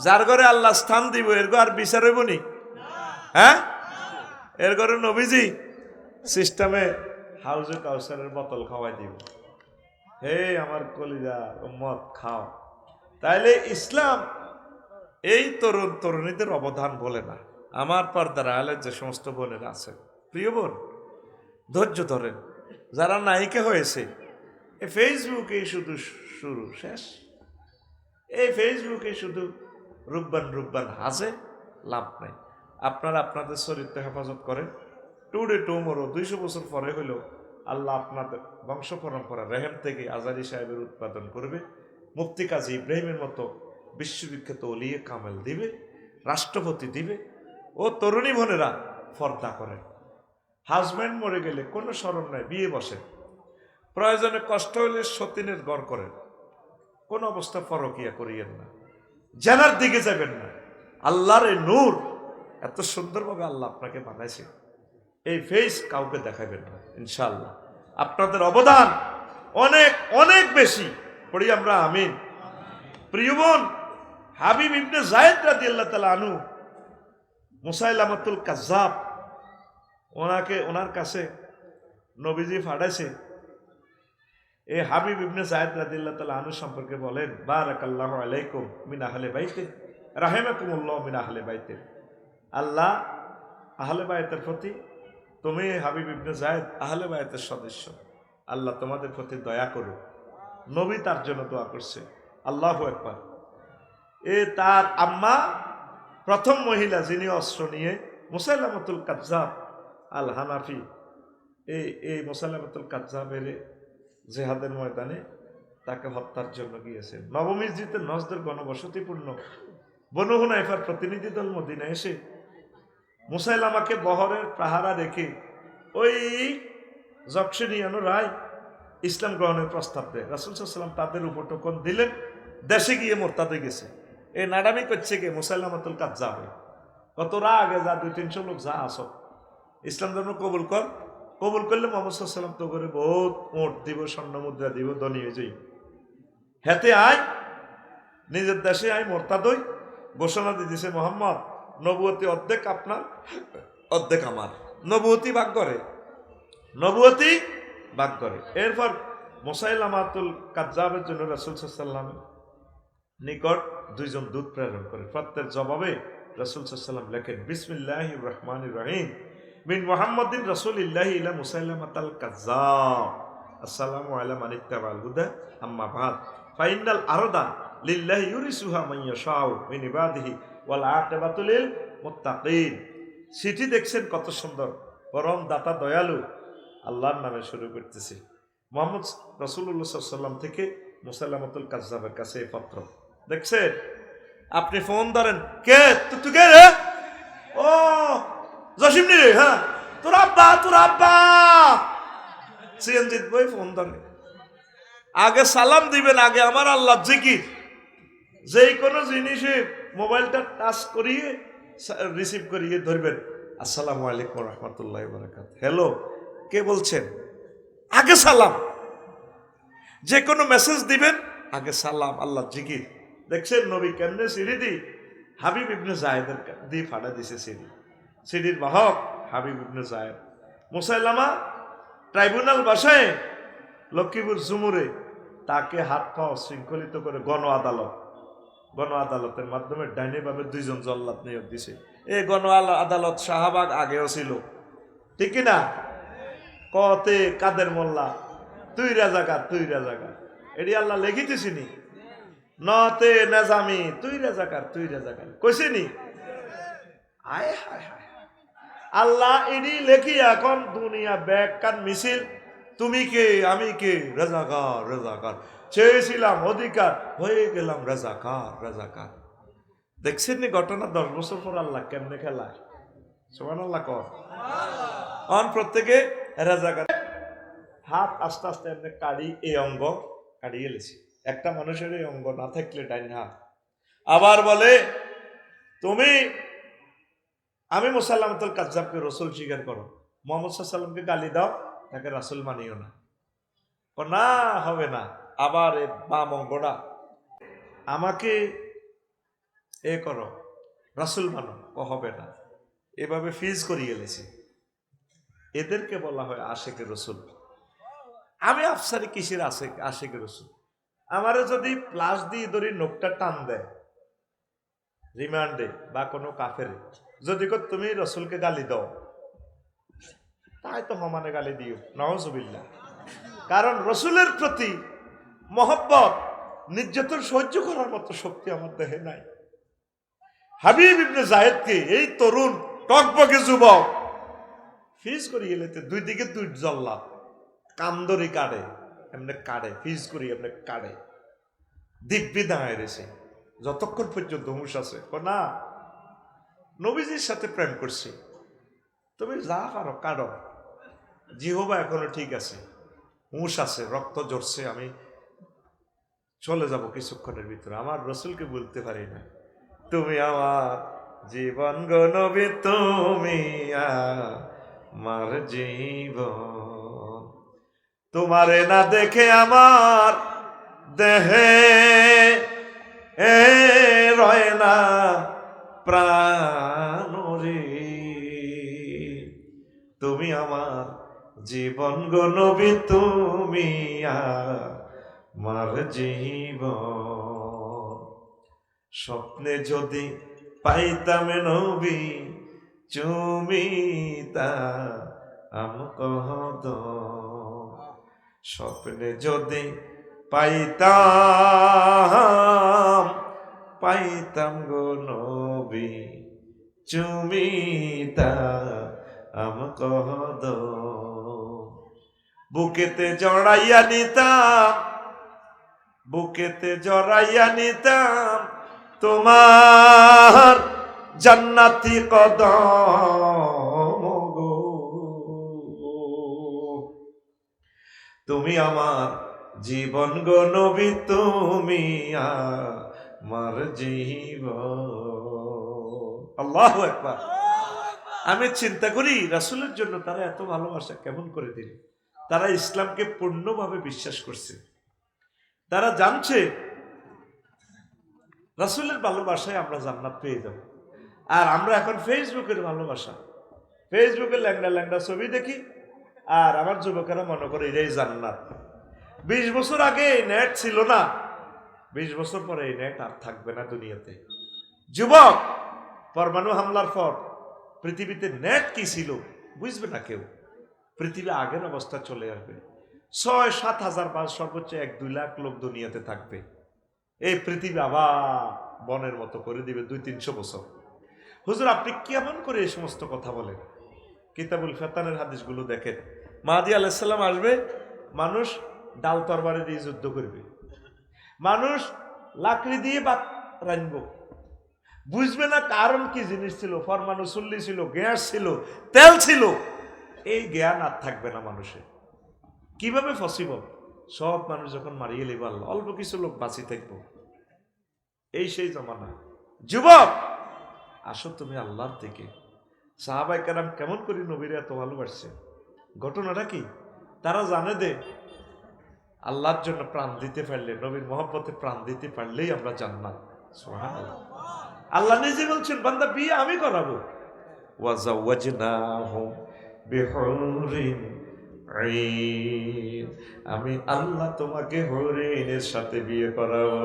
Speaker 1: যার ঘরে আল্লাহ স্থান দিব এর আর বিচার হইব নি হ্যাঁ এর ঘরে নবীজি সিস্টেমে হাউজে কাউসারের বোতল খাওয়াই দিব হে আমার কলিজা উম্মত খাও তাইলে ইসলাম এই তরুণ তরুণীদের অবদান বলে না আমার পর্দার আলের যে সমস্ত বোনেরা আছে প্রিয় বোন ধৈর্য ধরেন যারা নায়িকা হয়েছে এই ফেসবুকে শুধু শুরু শেষ এই ফেসবুকে শুধু রূপবান হাসে লাভ নাই আপনারা আপনাদের চরিত্র হেফাজত করেন টুডে টুমোরো 200 বছর পরে হইলেও আল্লাহ আপনাদের বংশ পরম্পরা রেহেম থেকে আজারি সাহেবের উৎপাদন করবে মুফতি কাজী ইব্রাহিমের মতো বিশ্ববিখ্যাত ওলিয়ে কামেল দিবে, রাষ্ট্রপতি দিবে। ও তরুণী বোনেরা পর্দা করেন। হাজব্যান্ড মরে গেলে কোনো স্মরণ নাই, বিয়ে বসেন। প্রয়োজনে কষ্ট হলে সতীনের ঘর করেন। কোন অবস্থা পরকিয়া করিয়েন না, জেনার দিকে যাবেন না। আল্লাহর এই নূর, এত সুন্দরভাবে আল্লাহ আপনাকে বানাইছে, এই ফেস কাউকে দেখাবেন না ইনশাআল্লাহ। আপনাদের অবদান অনেক অনেক বেশি, পড়ি আমরা আমিন। প্রিয় বোন, হাবিব ইবনে যায়েদ রাদিয়াল্লাহু তাআলা আনহু, মুসাইলামাতুল কাজ্জাব, ওনার কাছে নবীজি পাঠাইছে। এই হাবিব ইবনে যায়েদ রাদিয়াল্লাহু তাআলা আনহু সম্পর্কে বলেন, বারাকাল্লাহু আলাইকুম মিন আহলে বাইতে, রাহিমাকুমুল্লাহ মিন আহলে বাইতে। আল্লাহ আহলে বাইতের প্রতি, তুমি হাবিব ইবনে যায়েদ আহলে বাইতের সদস্য, আল্লাহ তোমাদের প্রতি দয়া করো। নবী তার জন্য দোয়া করছে। আল্লাহু আকবার। তার আম্মা প্রথম মহিলা যিনি অস্ত্র নিয়ে মুসাইলামাতুল কাজ্জাব আল হানাফি, এই মুসাইলামাতুল কাজ্জাবের জেহাদের ময়দানে তাকে হত্যার জন্য গিয়েছেন। নবমসজিদের নজদের গণবসতিপূর্ণ বনু হুনাইফার প্রতিনিধি দল মদিনায় এসে মুসাইলামাকে বহরের পাহারা রেখে ওই যক্ষিণীয়ানরাই ইসলাম গ্রহণের প্রস্তাব দেয়। রাসূল সাল্লাল্লাহু আলাইহি ওয়াসাল্লাম তাদের উপর টোকন দিলেন, দেশে গিয়ে মোরতাদে গেছে। এই নাডামি করছে কে? মুসাইলামাতুল কাজ্জাব। কতরা আগে যা 200-300 লোক যা আসো, ইসলাম ধর্ম কবুল কর, কবুল করলে মুহাম্মদ সাল্লাল্লাহু আলাইহি ওয়াসাল্লাম তো করে বহুত ওট দিব, স্বর্ণ মুদ্রা দিব, ধনী হয়ে যাই। হেতে আয় নিজের দেশে আয় মোরতাদই ঘোষণা দিয়ে দিছে, মোহাম্মদ নবুয়তি অর্ধেক আপনার, অর্ধেক আমার। নবুয়তি ভাগ করে, নবুয়তি ভাগ করে। এরপর মুসাইলামাতুল কাজ্জাবের জন্য রাসূল সাল্লাল্লাহু আলাইহি ওয়াসাল্লাম নিকট 2 জন দূত প্রেরণ করে। প্রত্যেক জবাবে রাসূল সাল্লাল্লাহু আলাইহি ওয়াসাল্লাম লেখেন, বিসমিল্লাহির রহমানির রহিম, মিন মুহাম্মাদিন রাসূলিল্লাহি ইলা মুসাইলামাতাল কাজ্জাব, আসসালামু আলা মান ইত্তাবাল হুদা, আম্মা বাদ, ফাইনাল আরদা লিল্লাহি ইউরিসুহা মান ইয়াশাউ মিন ইবাদিহি ওয়াল আকিবাতু লিল মুত্তাকিন। চিঠি দেখছেন কত সুন্দর, পরম দাতা দয়ালু আল্লাহর নামে শুরু করতেছি। মুহাম্মদ রাসূলুল্লাহ সাল্লাল্লাহু আলাইহি ওয়াসাল্লাম থেকে মুসাইলামাতুল কাজ্জাবের কাছে এই পত্র দেখছেন। আপনি ফোন ধরেন, কে তুই কে রে? ও জসিম নি রে? হ্যাঁ, তোর আব্বা সিএনজিৎ বই ফোন ধরে। আগে সালাম দিবেন, আগে আমার আল্লাহ জিকির। যেই কোনো জিনিসে মোবাইলটা টাচ করিয়ে রিসিভ করিয়ে ধরবেন, আসসালামু আলাইকুম রহমতুল্লাহি ওয়া বারাকাতুহু। হ্যালো, কে বলছেন? আগে সালাম। যে কোনো মেসেজ দিবেন, আগে সালাম, আল্লাহ জিকির। দেখছেন নবী কেমনে সিঁড়ি দি হাবিব ইবনে যায়েদের দিয়ে ফাটা দিছে সিঁড়ি। সিঁড়ির বাহক হাবিব ইবনে যায়েদ। মুসাইলামা ট্রাইব্যুনাল বাসায় লক্ষ্মীপুর জুমুরে তাকে হাত পা শৃঙ্খলিত করে গণ আদালতের মাধ্যমে ডাইনিভাবে 2 জন জল্লাদ নিয়োগ দিছে। এই গণ আদালত শাহবাগ আগেও ছিল, ঠিক কিনা? কতে কাদের মোল্লা, তুই রাজাকার, এটি আল্লাহ লেখিতেছিনি। নতে নেজামি, তুই রাজাকার কইছিনি। আয় হায় হায়, আল্লাহ এডি লেখি এখন দুনিয়া ব্যাখ্যান মিছিল। তুমি কে, আমি কে? রাজাকার। চেয়েছিলাম অধিকার, হয়ে গেলাম রাজাকার। দেখছেন নি ঘটনা? 10 বছর পর আল্লাহ কেমনে খেলায়। সুবহানাল্লাহ কর। অন প্রত্যেকে রাজাকার। হাত আস্তে আস্তে এমনি কাড়ি, এই অঙ্গ কাড়িয়ে লেছি। একটা মানুষের এই অঙ্গ না থাকলে ডাইন হাত। আবার বলে, আমি মুসাইলামাতুল কাজ্জাবকে রাসূল স্বীকার করো, মুহাম্মদ সাল্লাল্লাহু আলাইহি ওয়াসাল্লামকে গালি দাও, তাকে রাসূল মানিও না। না, হবে না। আবার এই বাম অঙ্গটা, আমাকে করো, রাসূল মানো, হবে না। এভাবে ফিজ করিয়ে গেলেছি। এদেরকে বলা হয় আশিকে রাসূল। আমি আফসারি কিসের আশিকে রাসূল? আমারে যদি প্লাস দিয়ে ধরি নোকটা টান দেয় রিমান্ডে বা কোনো কাফের, যদি তুমি রাসূলকে গালি দাও, তাই তো সমানে গালি দিও, নাউজুবিল্লাহ। কারণ রাসূলের প্রতি মহব্বত, নির্যাতন সহ্য করার মতো শক্তি আমার দেহে নাই। হাবিব ইবনে যায়েদকে, এই তরুণ টকবকে যুবক, ফিজ করি এলেতে 2 দিকে 2 জল্লাদ কামদরি কাড়ে, এমনি কাড়ে, ফিজ করি এমনি কাড়ে, দিব্যি দাঁড়ায় রয়েছে। যতক্ষণ পর্যন্ত হুঁশ আছে। না, নবীজির সাথে প্রেম করছি, তুমি যা পারো কারো, জিহবা এখনো ঠিক আছে, হুঁশ আছে, রক্ত ঝরছে, আমি চলে যাব কিছুক্ষণের ভিতরে, আমার রসুলকে বলতে পারি না তুমি আমার জীবন গো নবী, তুমি আমার জীবন, তোমারে না দেখে আমার দেহে রয় না প্রাণ রে, তুমি আমার জীবন গো নবী, তুমি আমার জীবন, স্বপ্নে যদি পাইতাম নবী চুমিতা আমকহদ, স্বপ্নে যদি পাইতাম, পাইতাম গো নবী চুমিতা আমকহদ, বুকেতে জড়াইয়া নিতাম, বুকেতে জড়াইয়া নিতাম তোমার জান্নাতি কদম গো, তুমি আমার জীবন গো নবী, তুমি আমার জীবন। আল্লাহু আকবার। আমি চিন্তা করি রাসূলের জন্য তারা এত ভালোবাসা কেমন করে দিল। তারা ইসলামকে পূর্ণভাবে বিশ্বাস করছে, তারা জানছে রাসূলের ভালোবাসায় আমরা জান্নাত পেয়ে যাব। আর আমরা এখন ফেসবুকের ভালোবাসা, ফেসবুকে ল্যাংড়া ল্যাংড়া ছবি দেখি, আর আমার যুবকেরা মনে করে এটাই জান্নাত। 20 বছর আগে নেট ছিল না, 20 বছর পরে এই নেট আর থাকবে না দুনিয়াতে। যুবক, পরমাণু হামলার পর পৃথিবীতে নেট কি ছিল বুঝবে না কেউ, পৃথিবী আগের অবস্থা চলে আসবে। 6-7 হাজার বা সর্বোচ্চ 1-2 লাখ লোক দুনিয়াতে থাকবে। এই পৃথিবী আবার বনের মতো করে দিবে 200-300 বছর। হুজুর আপনি কেমন করে এই সমস্ত কথা বলেন? কিতাবুল ফেতানের হাদিসগুলো দেখেন। মাহদী আলাইহিস সালাম আসবে, মানুষ ডাল তরবারি দিয়ে যুদ্ধ করবে, মানুষ লাকড়ি দিয়ে ভাত রানবো, বুঝবে না কারণ কি জিনিস ছিল, ফরমানু চুল্লি ছিল, গ্যাস ছিল, তেল ছিল, এই জ্ঞান আর থাকবে না মানুষের। কিভাবে পসিবল? সব মানুষ যখন মারিয়ে লিব আল্লাহ, অল্প কিছু লোক বাঁচি থাকবো, এই সেই জমানা। যুবক আসো তুমি আল্লাহর থেকে। সাহাবায়ে কেরাম কেমন করে নবীরে এত ভালোবাসছে, ঘটনাটা কি? তারা জানে দে আল্লাহর জন্য প্রাণ দিতে পারলে, নবীর মহব্বতে প্রাণ দিতে পারলেই আমরা জান্নাত। সুবহানাল্লাহ। আল্লাহ নিজে বলছেন বান্দা বিয়ে আমি করাবো, ওয়াজাওয়াজনাহুম বিহুরিন আইন, আমি আল্লাহ তোমাকে হরিণের সাথে বিয়ে করাবো।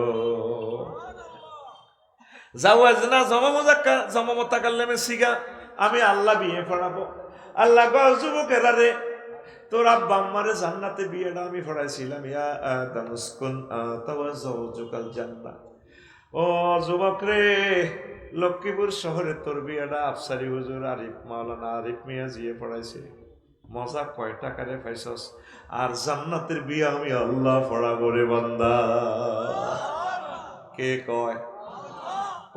Speaker 1: জাওয়াজনা জমা মুতাকাল্লিমে সিগা, আমি আল্লাহ বিয়ে পড়াবো। আল্লাহ কয় যুবকেরা রে, তোর আব্বা আম্মারে জান্নাতে বিয়েটা আমি পড়াইছিলাম, ইয়া আদম উসকুন আনতা ওয়া যাওজুকাল জান্নাহ। ও যুবক রে, লক্ষ্মীপুর শহরে তোর বিয়েটা আফসারি হুজুর আরিফ মাওলানা আরিফ মিয়া জিয়ে পড়াইছে। মজা কয় টাকারে পাইছস? আর জান্নাতের বিয়ে আমি আল্লাহ পড়াবো রে বান্দা। কে কয়?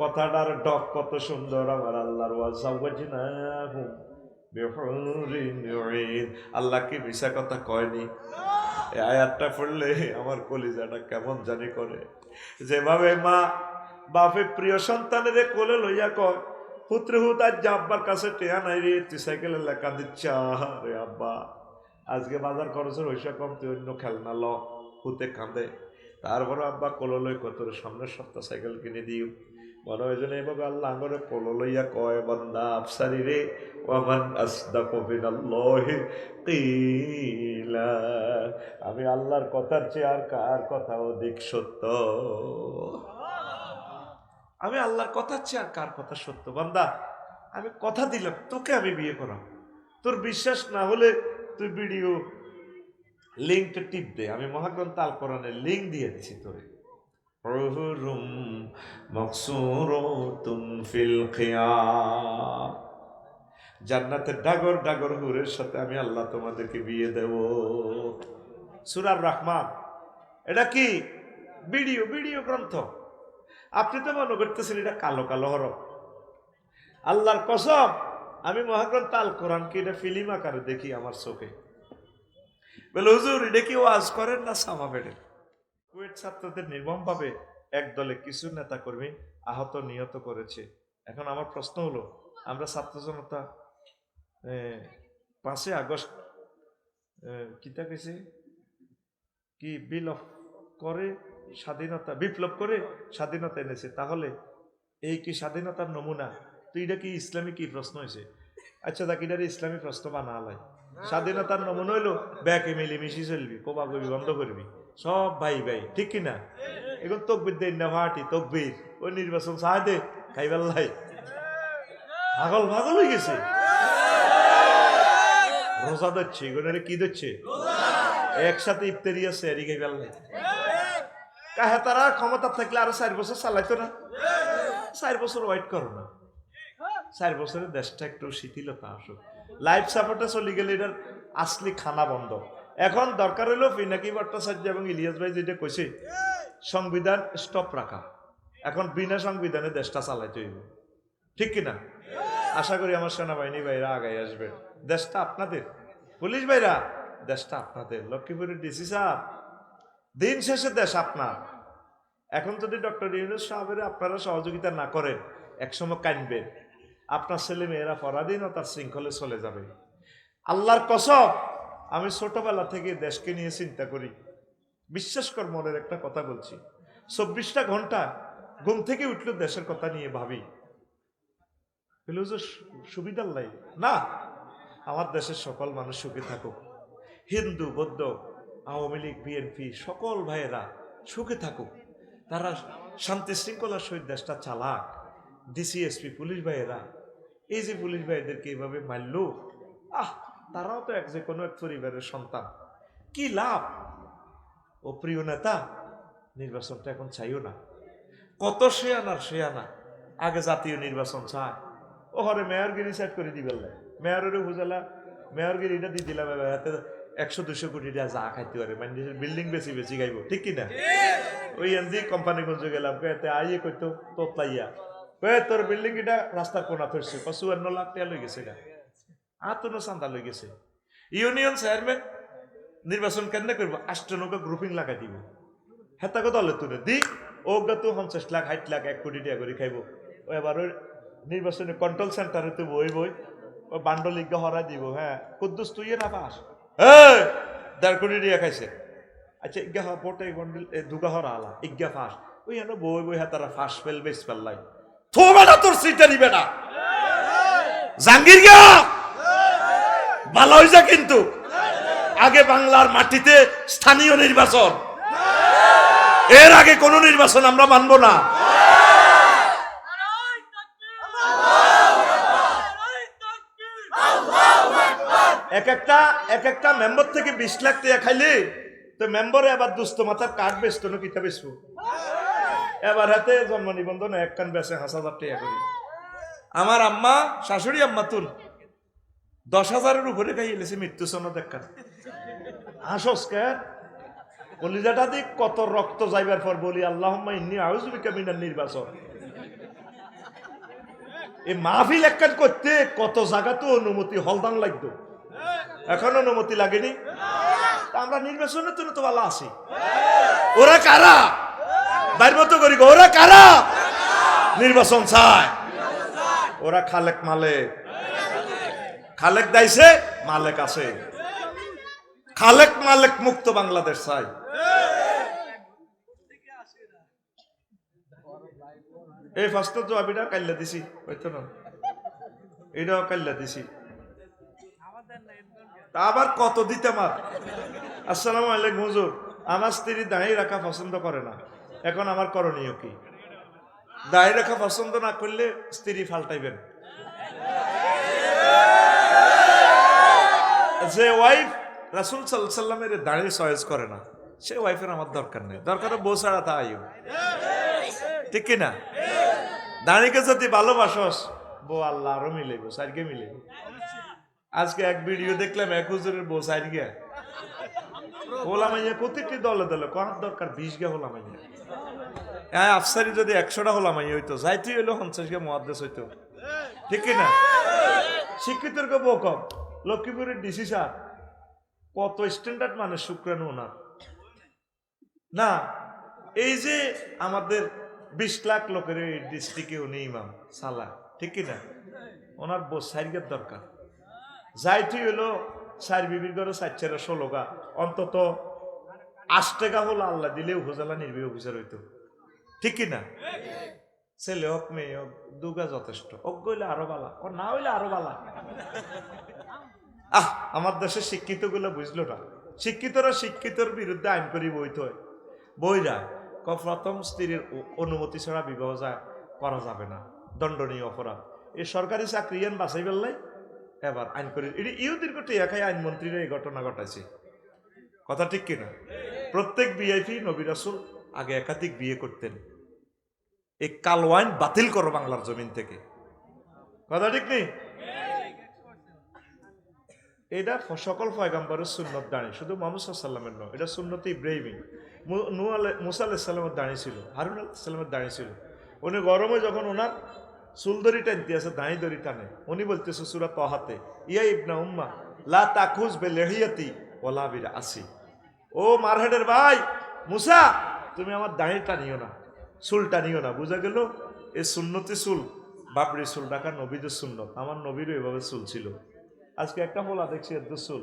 Speaker 1: কথাটার ডক কত সুন্দর আমার আল্লাহর। ওয়াজাওয়াজনাহুম বিহুরিন আইন, আল্লাহ কি মিছা কথা কয়নি? এই আয়াতটা পড়লে আমার কলিজাটা কেমন জানি করে। যেভাবে মা বাপে প্রিয় সন্তানের কোলে লইয়া কয়, পুত্র হুত আজ আব্বার কাছে টেয়া নাই রে, তুই সাইকেলের লেখা দিচ্ছা রে আব্বা, আজকে বাজার খরচের হইসা কম, তুই অন্য খেলনা ল। হুতে কাঁদে, তারপরে আব্বা কোলো লই কত সামনের সপ্তাহ সাইকেল কিনে দিও। মনে হয় যেন এইভাবে আল্লাহ আঙরে কোলো লইয়া কয়, বান্দা আফসারি রে, ওয়ামান আসদাকু মিনাল্লাহি কিলা, আমি আল্লাহর কথার চেয়ে আর কার কথা অধিক সত্য? আমি আল্লাহর কথার চেয়ে আর কার কথা সত্য? বান্দা আমি কথা দিলাম তোকে আমি বিয়ে করাম, তোর বিশ্বাস না হলে তুই ভিডিও লিঙ্কটা টিপ দে, আমি মহাগ্রন্থ আল কোরআনের লিঙ্ক দিয়ে দিছি তোরে। হুরুম মাকসুরাতুন ফিল খিয়াম, জান্নাতের ডাগর ডাগর হুরের সাথে আমি আল্লাহ তোমাদেরকে বিয়ে দেব। সূরা রহমান, এটা কি ভিডিও গ্রন্থ। আপনি তো মনে করতেছেন এটা কালো কালো হরফ। আল্লাহর কসম, আমি মহাগ্রন্থ আল কোরআনকে এটা ফিল্ম আকারে দেখি আমার চোখে। বলে হুজুর এটা কি ওয়াজ করেন না সামা বেড়ে? কুয়েট ছাত্রদের নির্মমভাবে একদলে কিছু নেতা কর্মী আহত নিহত করেছে। এখন আমার প্রশ্ন হলো, আমরা ছাত্র জনতা 5ই আগস্ট কিতা কেছে কি করে স্বাধীনতা, বিপ্লব করে স্বাধীনতা এনেছে, তাহলে এই কি স্বাধীনতার নমুনা? তো এটা কি ইসলামী কি প্রশ্ন হয়েছে? আচ্ছা দেখ, এটার ইসলামী প্রশ্ন বানালাই। স্বাধীনতার নমুনা হইলো ব্যাকে মিলিমিশি চলবি, কোবাকবি বন্ধ করবি, সব ভাই ভাই, ঠিক কিনা? এখন তকবির দেন না ভাটি তকবির, ওই নির্বাচন চাই দে খাইবেল্লাই পাগল পাগল হয়ে গেছে। রোজা দিচ্ছে, এগুলো কি দিচ্ছে? একসাথে ইফতারি আছে এরি খাইবেল্লাই। কাহে তারা ক্ষমতা থাকলে আরো 4 বছর চালাইতো না? 4 বছর ওয়েট করো না, 4 বছরের দেশটা একটু শিথিলতা আসুক। লাইফ সাপোর্টে চলে গেলে এটার আসলি খানা বন্ধ। এখন দরকার হইলো পিনাকি ভট্টাচার্য এবং ইলিয়াস ভাই যেটা কইছে, সংবিধান স্টপ রাখা। এখন বিনা সংবিধানে দেশটা চালাইতে হইব, ঠিক কিনা? আশা করি আমার সেনাবাহিনী ভাইরা আগাই আসবে। দেশটা আপনাদের, পুলিশ ভাইরা দেশটা আপনাদের, লক্ষ্মীপুরের ডিসি সাহেব দিন শেষে দেশ আপনার। এখন যদি ডক্টর ইউনূস সাহেবের আপনারা সহযোগিতা না করেন, একসময় কাঁদবেন, আপনার ছেলে মেয়েরা পরাধীনতার শৃঙ্খলে চলে যাবে। আল্লাহর কসম, আমি ছোটবেলা থেকে দেশকে নিয়ে চিন্তা করি। বিশ্বাস কর, মনের একটা কথা বলছি, 24টা ঘন্টা ঘুম থেকে উঠলে দেশের কথা নিয়ে ভাবি। সুবিধার লাই না, আমার দেশের সকল মানুষ সুখে থাকুক। হিন্দু বৌদ্ধ আওয়ামী লীগ বিএনপি সকল ভাইয়েরা সুখে থাকুক, তারা শান্তি শৃঙ্খলার সহিত দেশটা চালাক। ডিসিএসপি পুলিশ ভাইয়েরা, এই যে পুলিশ ভাইদেরকে এইভাবে মারল, তারাও তো যে কোনো এক পরিবারের সন্তান, কি লাভ? ও প্রিয় নেতা, নির্বাচনটা এখন চাইও না। কত শেয়ানা আগে জাতীয় নির্বাচন চায়, ও হরে মেয়রগিরি সেট করে দিবেন, মেয়রের বুঝালা মেয়রগিরিটা দিয়ে দিলাম, হাতে 100-200 কোটি টাকা যা খাইতে পারে, মানে বিল্ডিং বেশি বেশি গাইব, ঠিক কিনা? ওই এনজি কোম্পানিগঞ্জে গেলাম, এতে আইয়ে কইতো তোতলাইয়া, তোর বিল্ডিং এটা রাস্তার কোনা ধরছে, 54 লাখ টাকা লই গেছে, এটা আতনো চান্দা লই গেছে। ইউনিয়ন চেয়ারম্যান নির্বাচন কেন করবো, 8 নৌকা গ্রুপিং লাগাই দিব, হেতাকে দলে তুলে দি, ও তো 50 লাখ 60 লাখ 1 কোটি টাকা করে খাইব। ও এবার ওই নির্বাচনী কন্ট্রোল সেন্টারে তো বই ও বান্ডল ইজ্ঞা হরা দিব। হ্যাঁ, কুদ্দুস তুই না পাস, 1.5 কোটি টাকা খাইছে। আচ্ছা ইজ্ঞা ভোটে দুগা হরা আলা ইজ্ঞা ফাঁস, ওই এনে বই হাতারা ফাঁস ফেল বেশ ফেললাই, থোবে না তোর সিটটা নিবে না। জাঙ্গির গা ভালো হয়েছে, কিন্তু আগে বাংলার মাটিতে স্থানীয় নির্বাচন, এর আগে কোন নির্বাচন আমরা মানব না। এক একটা মেম্বার থেকে 20 লাখ টাকা খাইলে তো মেম্বারে আবার দুস্থ মাথার কাঠ বেচতো না, কিতা বেচবো? এবার হাতে জন্ম নিবন্ধন 1 কান বেচে 5,000 টাকা করি। আমার আম্মা, শাশুড়ি আম্মা তুল 10,000-এর উপরে খাইলেছে মৃত্যু সনদ এক কান। হাসস কেন? কলিজাটা দিক কত রক্ত যাইবার পর বলি আল্লাহুম্মা ইন্নী আউযু বিকা মিনান নির্বাচন। এই মাহফিল একখান করতে কত জায়গাতে অনুমতি হলদান লাগতো, এখন অনুমতি লাগেনি। আমরা নির্বাচনের জন্য তো ভালো আছি। ওরা কারা? বাইর মতো করি, ওরা কারা নির্বাচন চায়? ওরা খালেক মালেক, খালেক দাইছে মালেক আছে, খালেক মালেক মুক্ত বাংলাদেশ চাই। এই ফার্স্ট জবাবিটা কাইল্লা দিছি, হইতো না, এটাও কাইল্লা দিছি, আবার কত দিতে আমার। আসসালামু আলাইকুম হুজুর, আমার স্ত্রী দাঁড়িয়ে রাখা পছন্দ করে না, এখন আমার করণীয় কি? দাঁড়িয়ে রাখা পছন্দ না করলে স্ত্রী ফাল্টাইবেন। যে ওয়াইফ রাসূল সাল্লাল্লাহু আলাইহি সাল্লামের দাঁড়িয়ে চয়েস করে না, সে ওয়াইফের আমার দরকার নেই, দরকার বউ ছাড়া তা আইও, ঠিক কিনা? দাঁড়িকে যদি ভালোবাসস, বউ আল্লাহ আরো মিলেব, সাইডকে মিলেব। আজকে এক ভিডিও দেখলাম, এক হুজুরের বউ সাইড গিয়া হোলা মাইয়া প্রত্যেকটি দলে দলে কোন দরকার 20 গা হোলা মাইয়া, আফসারি যদি 100টা হলাম হইতো, যাইতে হইলো 50কে মুহাদ্দিস হইতো, ঠিক কিনা? শিক্ষিতের কে বউ কম। লক্ষ্মীপুরের ডিসি স্যার কত স্ট্যান্ডার্ড মানুষ, শুক্রাণু ওনার না। এই যে আমাদের 20 লাখ লোকের এই ডিস্ট্রিক্টে উনি ইমাম সালা, ঠিক কিনা? ওনার বউ সাইকের দরকার। যাইতে হইলো সার বিবির ঘরে 4-16 গা, অন্তত 8 টাকা হলো আল্লাহ দিলে উপজেলা নির্বাহী অফিসার হইতো, ঠিক কিনা? ছেলে হোক মেয়ে হোক দুগা যথেষ্ট, অজ্ঞ হইলে আরো বালা, না হইলে আরো বালা। আমার দেশের শিক্ষিত গুলো বুঝলো না। শিক্ষিতরা শিক্ষিতর বিরুদ্ধে আইন করি বইতে হয়, বইরা প্রথম স্ত্রীর অনুমতি ছাড়া বিবাহ করা যাবে না, দণ্ডনীয় অপরাধ। এই সরকারি চাকরি বাঁচাই ফেললাই এবার আইন করি। এটি ইহুদির কোটে একাই আইনমন্ত্রীরা এই ঘটনা ঘটাইছে, কথা ঠিক কিনা? প্রত্যেক ভিআইপি নবী রাসূল আগে একাধিক বিয়ে করতেন। এই কালো আইন বাতিল করো বাংলার জমিন থেকে, কথা ঠিক নেই? এটা সকল পয়গম্বরের সুন্নত দাঁড়ি, শুধু মুহাম্মদ সাল্লাল্লাহু আলাইহি ওয়াসাল্লামের নয়, এটা সুন্নতে ইব্রাহিমী। মুসা আলাইহিস সালামের দাঁড়ি ছিল, হারুন আলাইহিস সালামের দাঁড়ি ছিল। উনি গরমে যখন ওনার চুলদড়ি টানতে আছে, দাঁড়ি দড়ি টানে, উনি বলতেছে সূরা তাহাতে, ইয়া ইবনা উম্মা লা তাকুজ বিলিহিয়াতি ওয়ালা বিরাসি। ও মারহেডের ভাই মুসা, তুমি আমার দাঁড়ি টানিও না, চুল টানিও না। বুঝা গেল এই সুন্নতি চুল, বাবরি চুল ডাকা নবীদের সুন্নত। আমার নবীরও এভাবে চুল ছিল। আজকে একটা বলা দেখছি এত চুল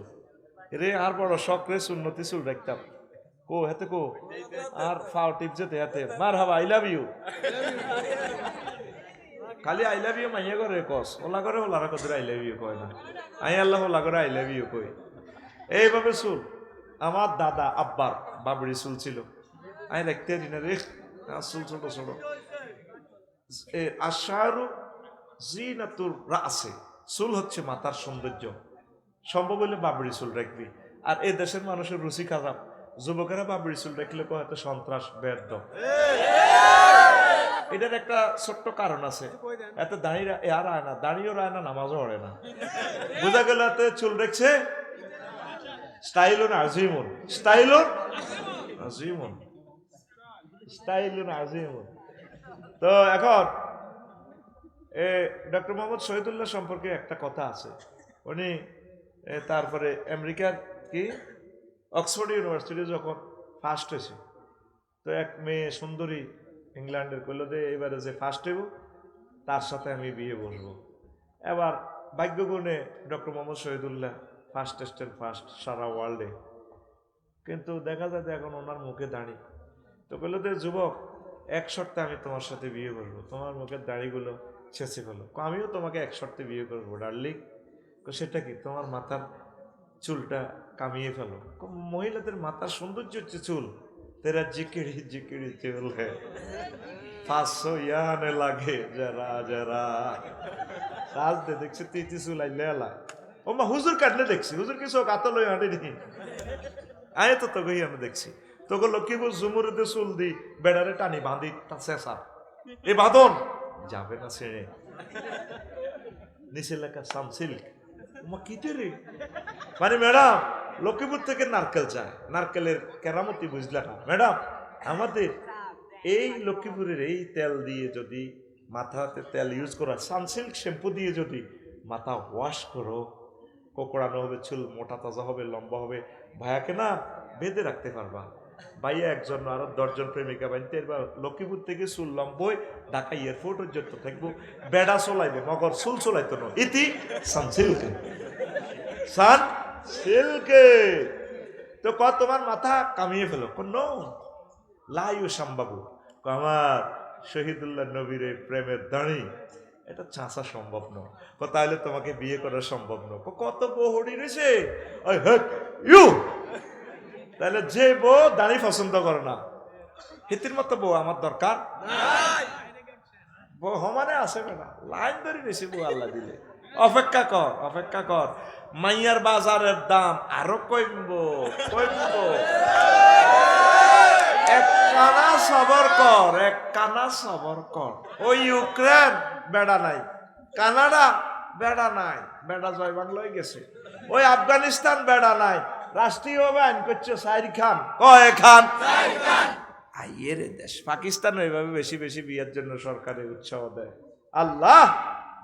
Speaker 1: রে, আর বড় শখ রে সুন্নতি চুল দেখতাম। কো হেতে কো আর ফাও টিপ যেতে হাতে মার হাবা আই লাভ ইউ, খালি আই লাভ ইউ মাইয়া করে কস, ওলা করে ওলারা কত আই লাভ ইউ কয় না, আই আল্লাহ ওলা করে আই লাভ ইউ কই। এইভাবে চুল আমার দাদা আব্বার বাবরি চুল ছিল, আমি দেখতে দিন রে চুল ছোট ছোট। আশারু জিনাতুর রাসে, চুল হচ্ছে মাথার সৌন্দর্য, সম্ভব হলে বাবরি চুল রাখবি। আর এই দেশের মানুষের রুচি খারাপ, যুবকেরা বাবরি চুল রাখলে হয়তো সন্ত্রাস বেদ্য। এটার একটা ছোট্ট কারণ আছে, এত দাঁড়িয়ে আর আয় না, দাঁড়িয়েও রায় না, নামাজও পড়ে না। বোঝা গেল এত চুল রেখছে স্টাইলুন আজিমুন, স্টাইলুন আজিমুন, স্টাইলুন আজিমুন। তো এখন ডক্টর মোহাম্মদ শহীদুল্লাহ সম্পর্কে একটা কথা আছে। উনি তারপরে আমেরিকার কি অক্সফোর্ড ইউনিভার্সিটি যখন ফার্স্ট হয়েছে, তো এক মেয়ে সুন্দরী ইংল্যান্ডের কইল যে এবারে যে ফার্স্ট হইব তার সাথে আমি বিয়ে বসবো। এবার ভাগ্যগুণে ডক্টর মোহাম্মদ শহীদুল্লাহ ফার্স্টেস্টের ফার্স্ট সারা ওয়ার্ল্ডে, কিন্তু দেখা যায় যে এখন ওনার মুখে দাঁড়ি। তো কইল যে যুবক, এক শর্তে আমি তোমার সাথে বিয়ে করবো, তোমার মুখের দাড়িগুলো ছেঁচে ফেলো। আমিও তোমাকে এক শর্তে বিয়ে করবো ডার্লিং। সেটা কি? তোমার মাথার চুলটা কামিয়ে ফেলো। মহিলাদের মাথার সৌন্দর্য হচ্ছে চুল, তেরা জিকিড়ি জিকিড়ি চুল হ্যাঁ 500 ইয়ানে লাগে যারা যারা রাজ দে দেখছে তিতি চুল আইলে এলায়। ও মা হুজুর কাটলে দেখছি, হুজুর কিছু কাতল হয়ে হাঁটে নি আয় তো তোকে আমি দেখছি। তোকে লক্ষ্মীপুর ঝুমুরিতে চুল দি বেড়ারে টানি বাঁধি শেষা এ বাঁধন যাবে না ছেড়ে নিচে লেখা সামসিল্ক। রে মানে ম্যাডাম লক্ষ্মীপুর থেকে নারকেল চায়, নারকেলের কেরামতি বুঝলে না ম্যাডাম। আমাদের এই লক্ষ্মীপুরের এই তেল দিয়ে যদি মাথাতে তেল ইউজ করা, সানসিল্ক শ্যাম্পু দিয়ে যদি মাথা ওয়াশ করো, কোকড়ানো হবে, চুল মোটা তাজা হবে, লম্বা হবে, ভাইয়াকে না বেঁধে রাখতে পারবা। ভাইয়া একজন আরো 10 জন প্রেমিকা বানতে এবার লক্ষ্মীপুর থেকে চুল লম্বই ঢাকা এয়ারপোর্ট পর্যন্ত থাকবো, বেড়া চলাইবো মগর চুল চলাইতো না। ইতি সানসিল্কে, সানসিল্কে। তো তোমার মাথা কামিয়ে ফেলো, কোন লাইও সম্ভব। আমার শহীদুল্লাহ নবীর প্রেমের দাঁড়ি এটা চাঁচা সম্ভব নয়, তাহলে তোমাকে বিয়ে করা সম্ভব নয়। কত বহড়ি রয়েছে, তাহলে যে বউ দাঁড়ি পছন্দ করে না, হিতির মতো বউ আমার দরকার বউ সমানে আছে না, লাইন ধরে বেশি বউ আল্লাহ দিলে। অপেক্ষা কর, অপেক্ষা কর, মাইয়ার বাজারের দাম আরো কমবো কমবো। এক কানা সবর কর, এক কানা সবর কর। ওই ইউক্রেন বেড়া নাই, কানাডা বেড়া নাই, বেড়া জয় বাংলায় গেছে। ওই আফগানিস্তান বেড়া নাই, রাষ্ট্রীয়ভাবে আইন করছে সাইর খান, কয় খান আইয়ের দেশ পাকিস্তান ওইভাবে বেশি বেশি বিয়ের জন্য সরকারে উৎসাহ দেয়। আল্লাহ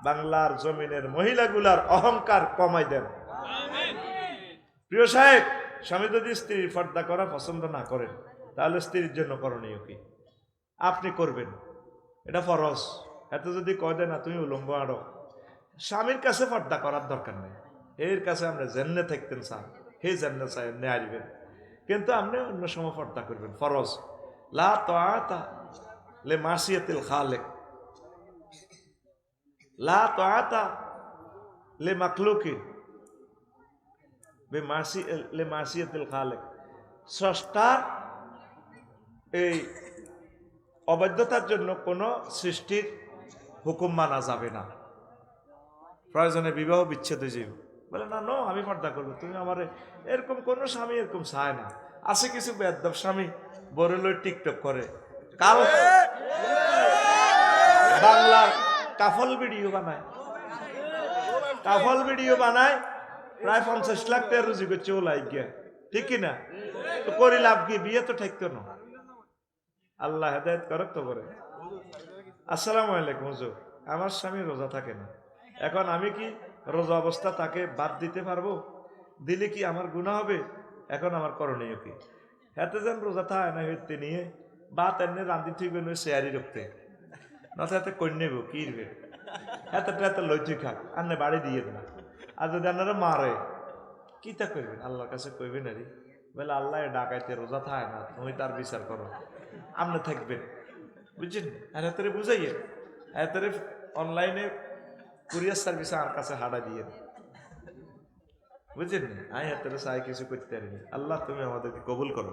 Speaker 1: বাংলার জমিনের মহিলাগুলার অহংকার কমাই দেন। প্রিয় সাহেব, স্বামী যদি স্ত্রীর পর্দা করা পছন্দ না করেন তাহলে স্ত্রীর জন্য করণীয় কি? আপনি করবেন, এটা ফরজ। এত যদি কয় দেয় না তুমি উলঙ্গ আড়ো, স্বামীর কাছে পর্দা করার দরকার নেই। এর কাছে আমরা জেন্নে থাকতেন স্যার, হে জেন্নে চাই এমনি আসবেন, কিন্তু আপনি অন্য সময় পর্দা করবেন, ফরজ। লা তাআতা লে মাসিয়াতিল খালিক, লা তাআতা লে মাখলুকিন বেমাসি লে মাসিয়াতিল খালিক। স্রষ্টার এই অবাধ্যতার জন্য কোন সৃষ্টির হুকুম মানা যাবে না। প্রয়োজনে বিবাহ বিচ্ছেদ হয়ে যাবে, বলে না নো আমি পর্দা করবো, তুমি আমার এরকম কোন স্বামী এরকম চায় না। আছে কিছু বেয়াদব স্বামী বরেলই টিকটক করে, কাল বাংলার কাফল ভিডিও বানায়, কাফল ভিডিও বানায়, প্রায় 50 লাখ টাকা রুজি করছে ও লাইক গিয়া, ঠিক কিনা? তো করি লাভ কি, বিয়ে তো ঠেকতো না। আল্লাহ হেদায়েত করক তো করে। আসসালামু আলাইকুম হুজুর, আমার স্বামী রোজা থাকে না, এখন আমি কি রোজা অবস্থা তাকে বাদ দিতে পারবো? দিলে কি আমার গুনাহ হবে? এখন আমার করণীয় কি? হাতে যেন রোজা থাকে না হইতে নিয়ে বাত এনে রান্ধি থইবেন ওই শেয়ারি রক্তে, নতে হাতে কই নেব কি রে, হাতে লই তুই খাক, আন্নে বাড়ি দিয়ে না। আর যদি আপনারা মারে কি তা করবেন? আল্লাহর কাছে কইবেন আরে বলে আল্লাহ ডাকাইতে রোজা থাকে না, তুমি তার বিচার করো, আপনি থাকবেন, বুঝছেন? আর হাতে বুঝাইয়ে হাতে অনলাইনে কুরিয়ার সার্ভিসে আর কাছে হাঁটা দিয়ে, বুঝছেন? আমি হাতে চাই কিছু করতে পারিনি। আল্লাহ তুমি আমাদেরকে কবুল করো।